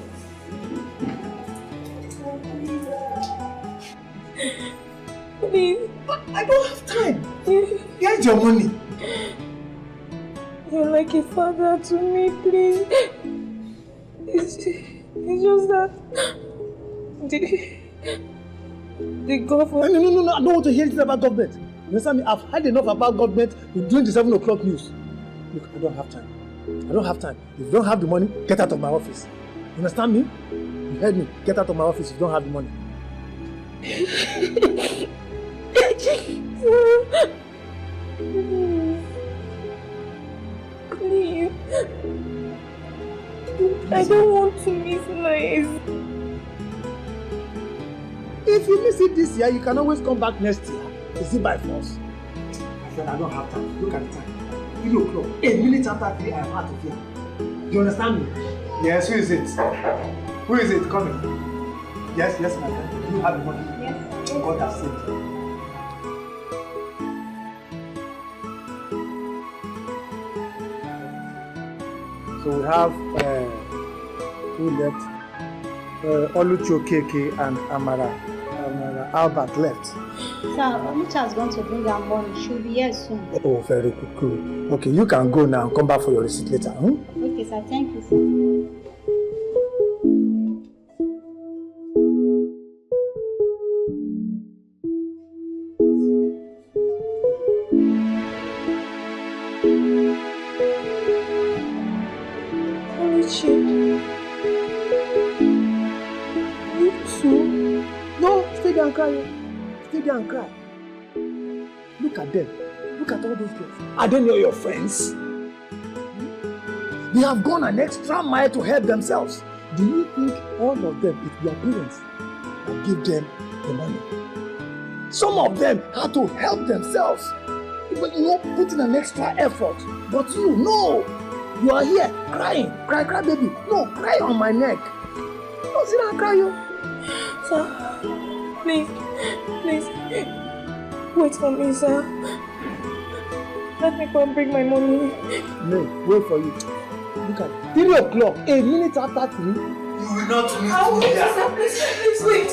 Please. I don't have time. Get your money. You're like a father to me, please. It's just that the government... No, I don't want to hear anything about government. You understand me? I've had enough about government with doing the 7 o'clock news. Look, I don't have time. If you don't have the money, get out of my office. You understand me? You heard me. Get out of my office if you don't have the money. Please. I don't want to miss life. If you miss it this year, you can always come back next year. Is it by force? I said I don't have time. Look at the time. 3 o'clock. 8 minutes after 3, I am out of here. Do you understand me? Yes, who is it? Who is it coming? Yes, my friend. Do you have the money? Yes. God has sent you. So we have who left? Oluchi Okeke and Amara Albert left. Sir, Oluchi is going to bring her money. She'll be here soon. Oh, very good. Cool. Okay, you can go now and come back for your receipt later. Okay, sir. Thank you, sir. cry. Stay there and cry. Look at them. Look at all those girls. Are they not your friends? They have gone an extra mile to help themselves. Do you think all of them, it's their parents that give them the money? Some of them had to help themselves. But put in an extra effort. But you, no. You are here crying. Cry, cry, baby. No, cry on my neck. No, sit down and cry, you. Sir, please. Wait for me, sir. Let me go and bring my money. No, wait for you. Look at 3 o'clock, a minute after 3. You will not meet I'll me wait, here. sir. Please wait.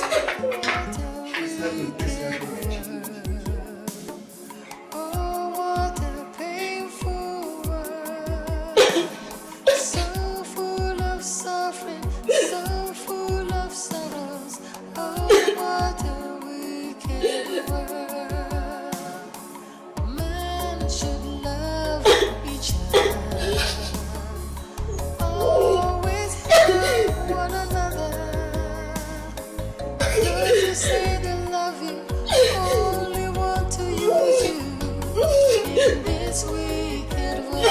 Please let me. Oh, what a painful world. So full of suffering, so full of sorrows. Oh, what a wicked world. Men should love each other. Always help one another. Those who say they love you only want to use you in this wicked world.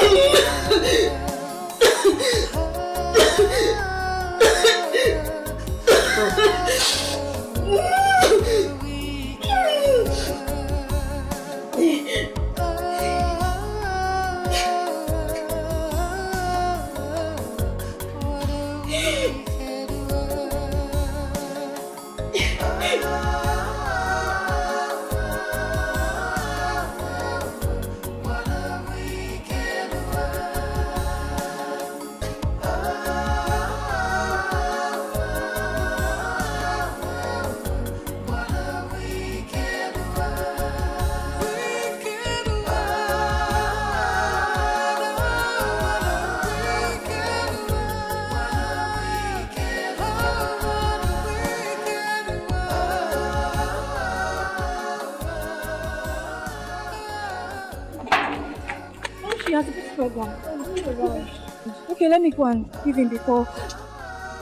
Okay, let me go and give him before.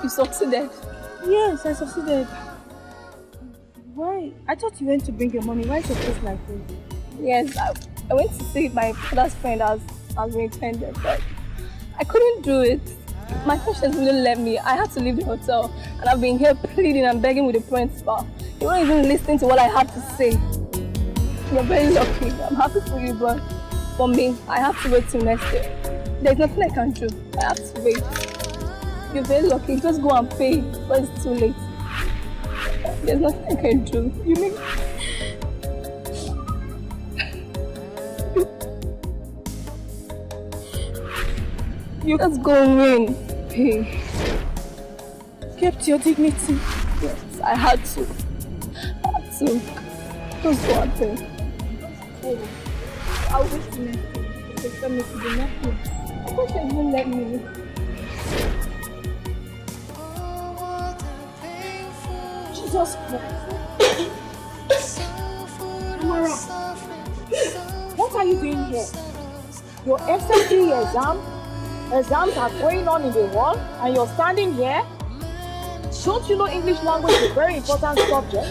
You succeeded? Yes, I succeeded. Why? I thought you went to bring your money. Why is your face like this? Yes, I went to see my father's friend as we intended, but I couldn't do it. My conscience wouldn't let me. I had to leave the hotel, and I've been here pleading and begging with the principal. He won't even listen to what I have to say. You're very lucky. I'm happy for you, but for me, I have to wait till next year. There's nothing I can do. I have to wait. You're very lucky. Just go and pay, but it's too late. There's nothing I can do. You mean? You just go in. Pay. Kept your dignity. Yes, I had to. Just go and pay. Oh, I'll wait till next year. Just let me to the next one. I thought you wouldn't let me. Jesus Christ. Amara, what are you doing here? Your SSC exams are going on in the hall and you're standing here? Don't you know English language is a very important subject?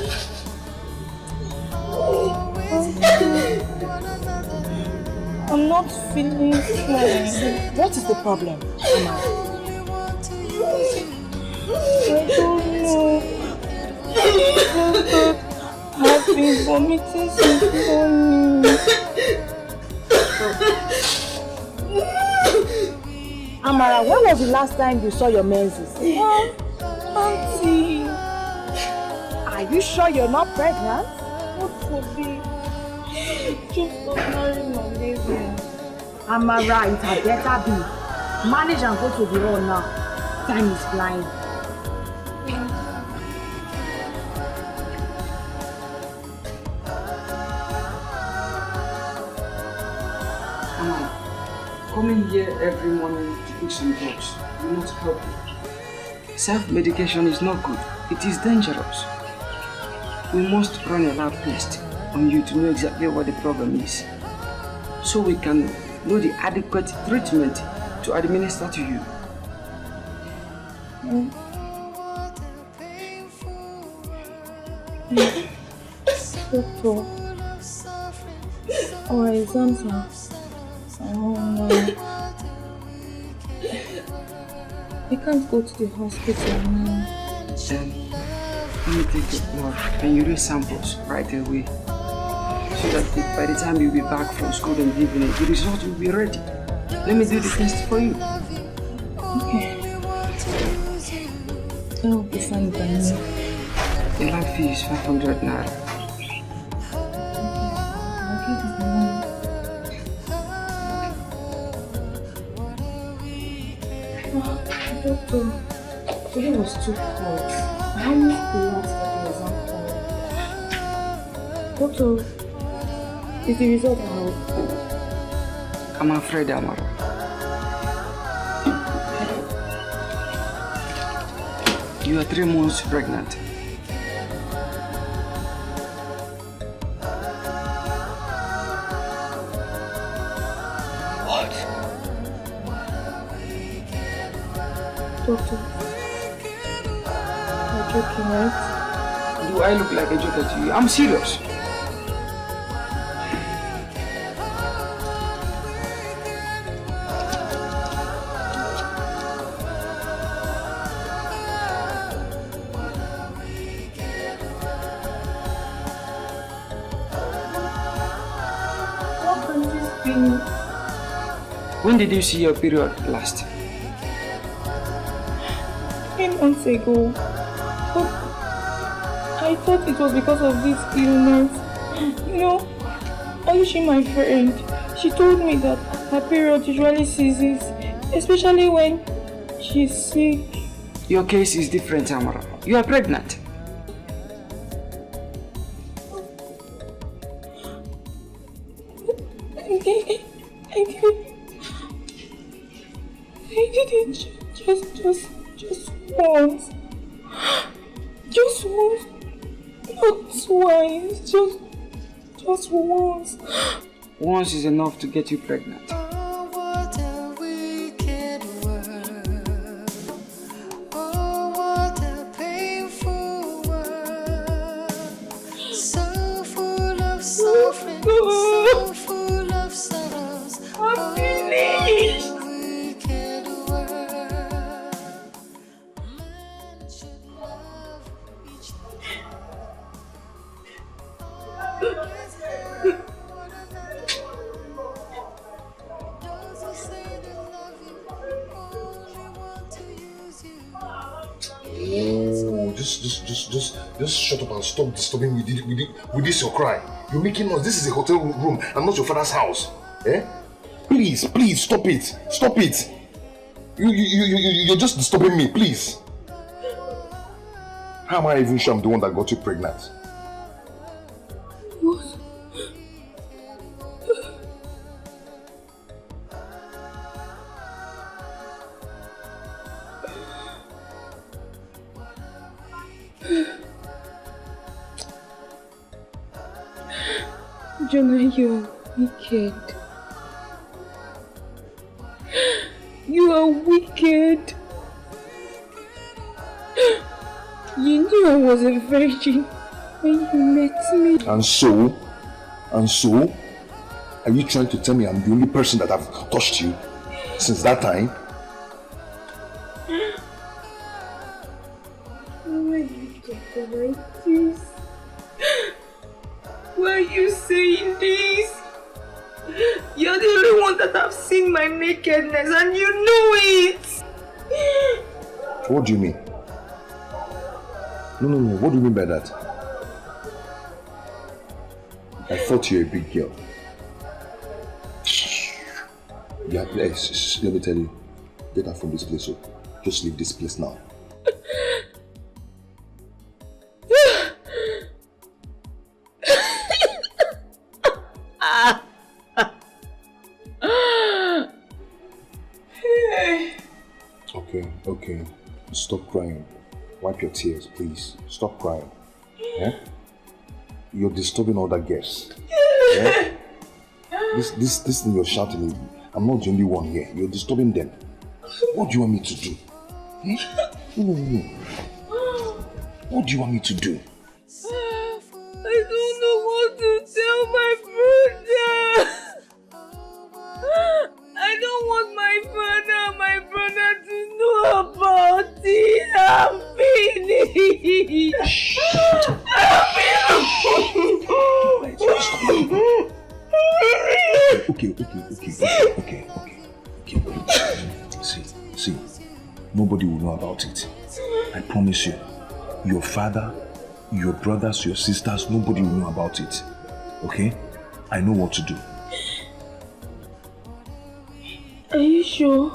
I'm not feeling fine. What is the problem, Amara? I don't know. I've been vomiting since morning. Amara, when was the last time you saw your menses? Auntie. Are you sure you're not pregnant? What could be? Just ordinary malaria. Amara, it had better be. Manage and go to the hall now. Time is flying. Amara, coming here every morning to pick some drugs will not help you. Self-medication is not good. It is dangerous. We must run a lab test on you to know exactly what the problem is, so we can know the adequate treatment to administer to you. Doctor, our exams are... Oh no. I can't go to the hospital now. Then, let me take your blood and urine samples right away. So that by the time you'll be back from school and evening, the result will be ready. Let me do the test for you. Okay. That will be fine by me. The lab fee is 500 naira. Doctor, today was too hot. I almost collapsed at the exam hall. Doctor, is the result out? I'm afraid, Amara. You are 3 months pregnant. What? Doctor, you're joking, right? Do I look like a joker to you? I'm serious. What can this be? When did you see your period last? 10 months ago. But I thought it was because of this illness. You know, Olushi, my friend, she told me that her period usually ceases, especially when she's sick. Your case is different, Amara. You are pregnant. I didn't just once. Just once. Not twice. Just once. Once is enough to get you pregnant. What a wicked world. Oh, what a painful world. So full of suffering, so full of sorrows. I'm finished. Oh, wicked world. Oh, just shut up and stop disturbing me with this your cry. You're making noise. This is a hotel room and not your father's house. Eh? Please, stop it. Stop it. You're just disturbing me, please. How am I even sure I'm the one that got you pregnant? What? Jonah, you're wicked. You are wicked. You knew I was a virgin when you met me. And so, are you trying to tell me I'm the only person that have touched you since that time? Why are you talking like this? Why are you saying this? You're the only one that have seen my nakedness and you know it. What do you mean? No. What do you mean by that? I thought you were a big girl. Yeah, let me tell you. Get her from this place. So just leave this place now. Okay. Stop crying. Wipe your tears, please. Stop crying. Yeah? You're disturbing other guests. Yeah? This thing you're shouting, I'm not the only one here. You're disturbing them. What do you want me to do? Eh? No. What do you want me to do? I don't know Okay. See, nobody will know about it. I promise you. Your father, your brothers, your sisters, nobody will know about it. Okay? I know what to do. Are you sure?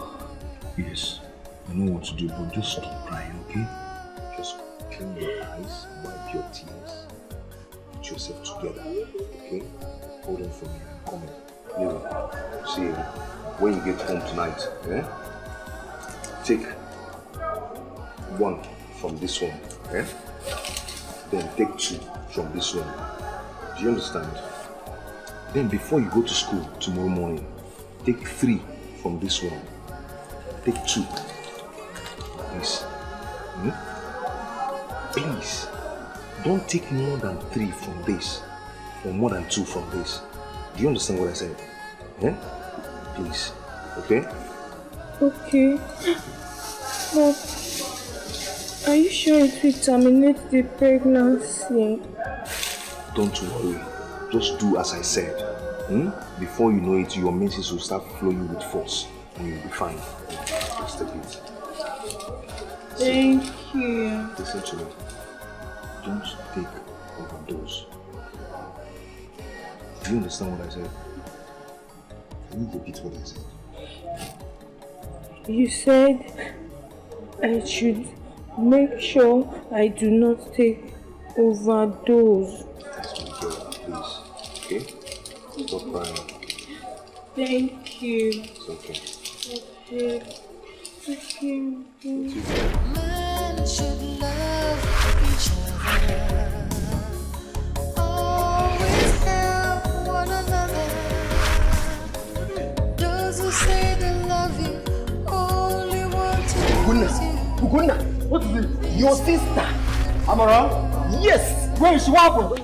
Yes, I know what to do, but just stop crying, okay? Just clean your eyes, wipe your tears, put yourself together, okay? Hold on for me, I'm coming. Listen, see, when you get home tonight, take one from this one, then take two from this one. Do you understand? Then before you go to school tomorrow morning, take 3 from this one. Take 2. Please. Please. Don't take more than 3 from this. Or more than 2 from this. Do you understand what I said? Please. Okay? Okay. But are you sure it will terminate the pregnancy? Don't worry. Just do as I said. Before you know it, your menses will start flowing with force. And you'll be fine. Just take it. Thank you. Listen to me. Don't take overdose. Do you understand what I said? Can you repeat what I said? You said I should make sure I do not take overdose. That's my girl, please. Okay? Stop crying. Thank you. It's okay. Thank you. Men should love each other. Always help one another. Those who say they love you only want to use you. Ugonna, what is it? Your sister. Amara? Yes. Where is she? What?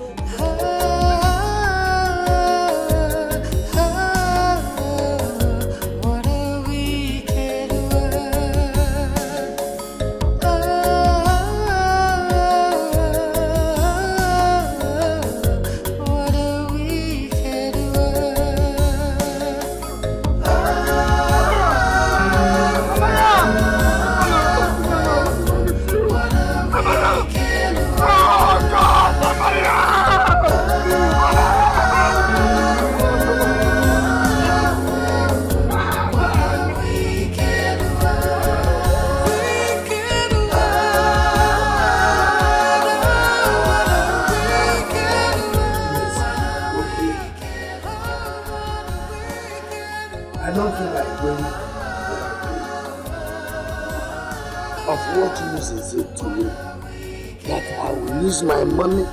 My money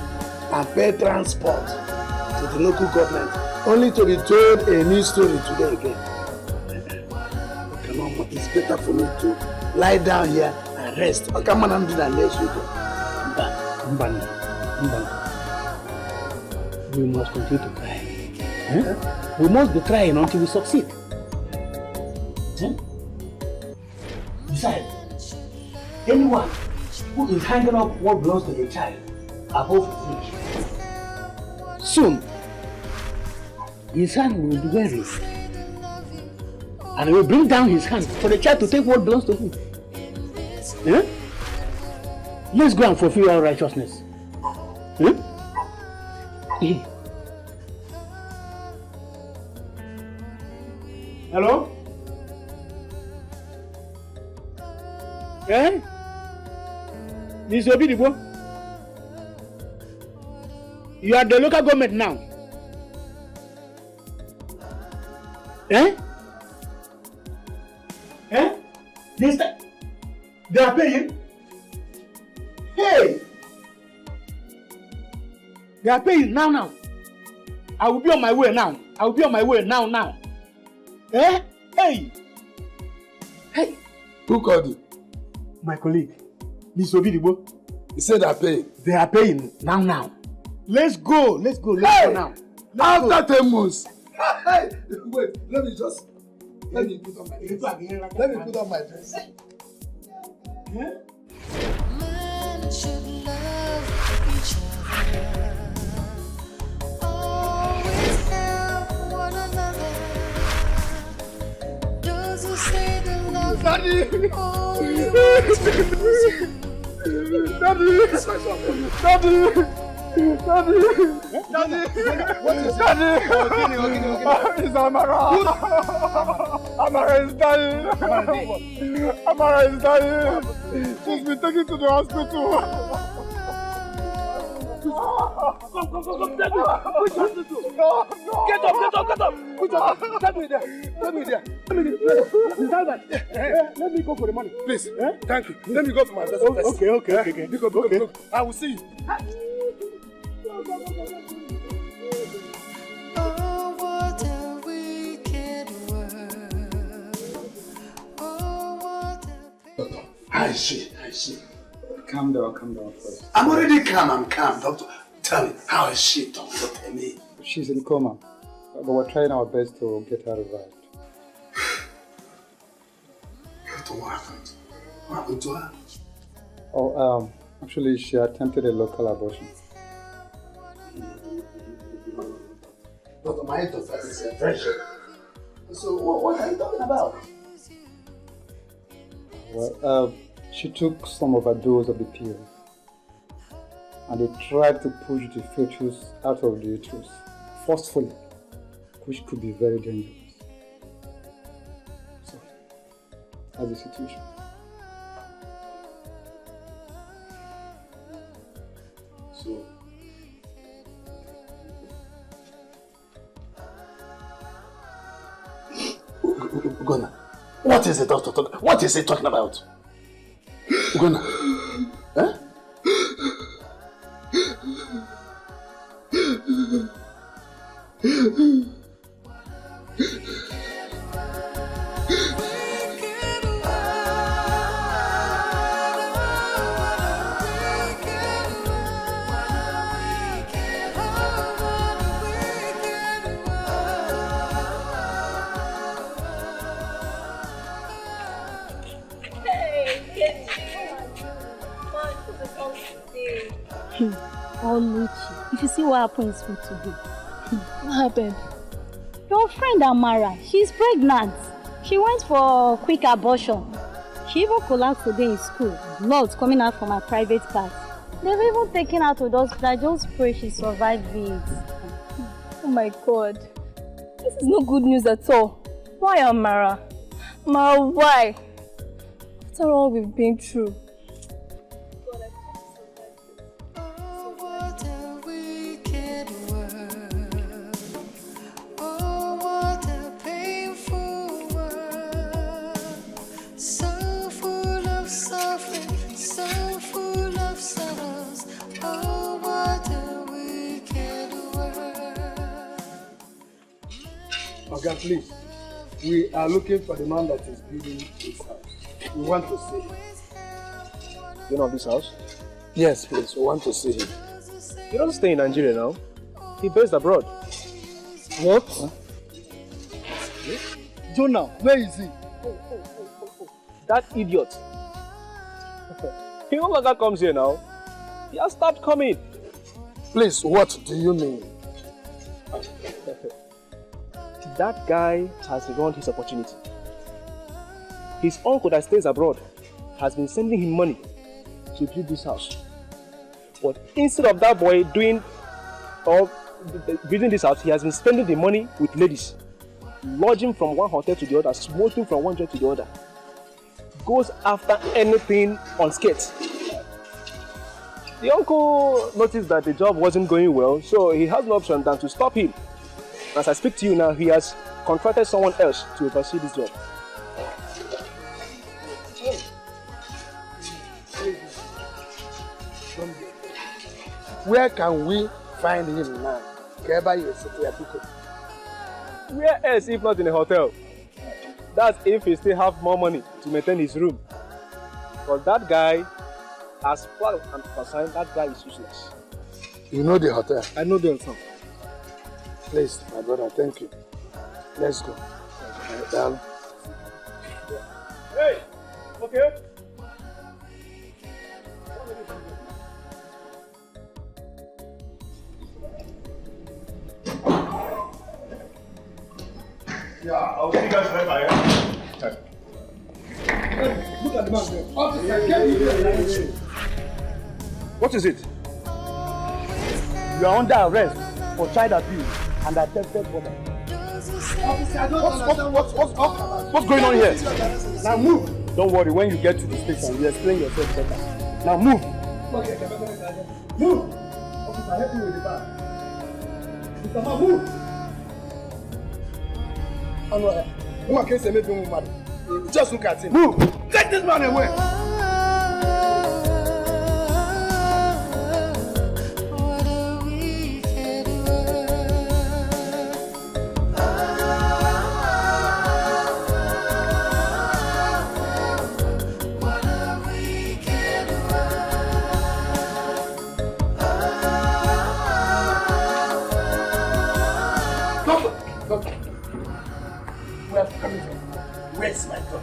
and pay transport to the local government, only to be told a new story today again. It's better for me to lie down here and rest. Come on, I'm doing that next week. We must continue to cry. We must be crying until we succeed. Besides, anyone who is hanging up what belongs to the child above his age, soon his hand will be weary, and he will bring down his hand for the child to take what belongs to him. Let's go and fulfill our righteousness. Hello? Miss Obidibo, you are the local government now. They are paying? Hey! They are paying now. I will be on my way now. Hey! Who called you? My colleague, Miss Obidibo. He said they are paying. They are paying now. Let's go now. After 10 months. Wait, let me put on my dress. Men should love each other. Always help one another. Those who say they love you only want to use you. Daddy! Daddy! Daddy! What is it? Daddy! Okay. It's Amara! Amara is dying! Amara is dying! She's been taken to the hospital! Come, Daddy! Which hospital? No! Get up! Which hospital? Let me there! Let me go for the money. Please, thank you. Let me go to my vessel first. Okay. Look. I will see you. Oh, what a wicked world. Oh, what a How is she? Calm down first. I'm already calm. I'm calm, doctor. Tell me, how is she, doctor? Tell me. She's in coma, but we're trying our best to get her revived. Doctor, what happened? What happened to her? Oh, actually, she attempted a local abortion. Doctor, my daughter is a virgin. So, what are you talking about? Well, she took some overdose of the pill, and they tried to push the fetus out of the uterus forcefully, which could be very dangerous. So, that's the situation. So, Ugonna, what is the doctor talking? What is he talking about? Ugonna, eh? Oh, Luchi, if you see what happened in school today. What happened? Your friend Amara, she's pregnant. She went for quick abortion. She even collapsed today in school. Blood coming out from her private part. They've even taken her to the hospital. I just pray she survived it. Oh my God. This is no good news at all. Why, Amara? Amara, why? After all we've been through. Oga, please. We are looking for the man that is building this house. We want to see him. You know this house? Yes, please. We want to see him. He doesn't stay in Nigeria now. He based abroad. What? Huh? Jonah, where is he? That idiot. He no longer comes here now. He has stopped coming. Please, what do you mean? That guy has ruined his opportunity. His uncle that stays abroad has been sending him money to build this house. But instead of that boy building this house, he has been spending the money with ladies. Lodging from one hotel to the other, smoking from one joint to the other. Goes after anything on skates. The uncle noticed that the job wasn't going well, so he has no option than to stop him. As I speak to you now, he has contracted someone else to oversee this job. Where can we find him now? Where else if not in a hotel? That's if he still have more money to maintain his room. But that guy, as far as I'm concerned, that guy is useless. You know the hotel? I know the hotel. Please, my brother, thank you. Let's go. Down. Hey, okay. Yeah, I'll see you guys later. Look at the man there. Officer, get in here. What is it? You are under arrest for child abuse and attempted murder. What's going on here? Now move. Don't worry, when you get to the station, you explain yourself better. Now move. Move. Officer, help me with the bag. Mr. Man, move. Just look at him. Move. Take this man away. Where's my daughter?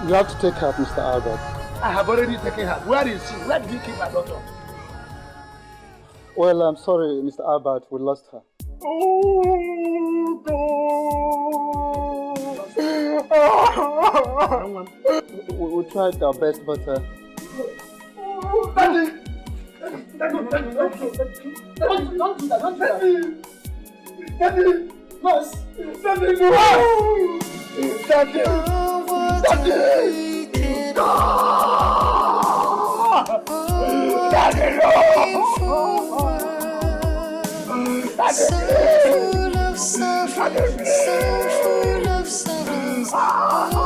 You have to take her, Mr. Albert. I have already taken her. Where is she? Where did you keep my daughter? Well, I'm sorry, Mr. Albert, we lost her. We tried our best, but... Daddy! Don't do that, don't do that. Daddy! Nurse! Daddy, no! Daddy! Daddy! Daddy, no! So full of suffering, so full of sorrows.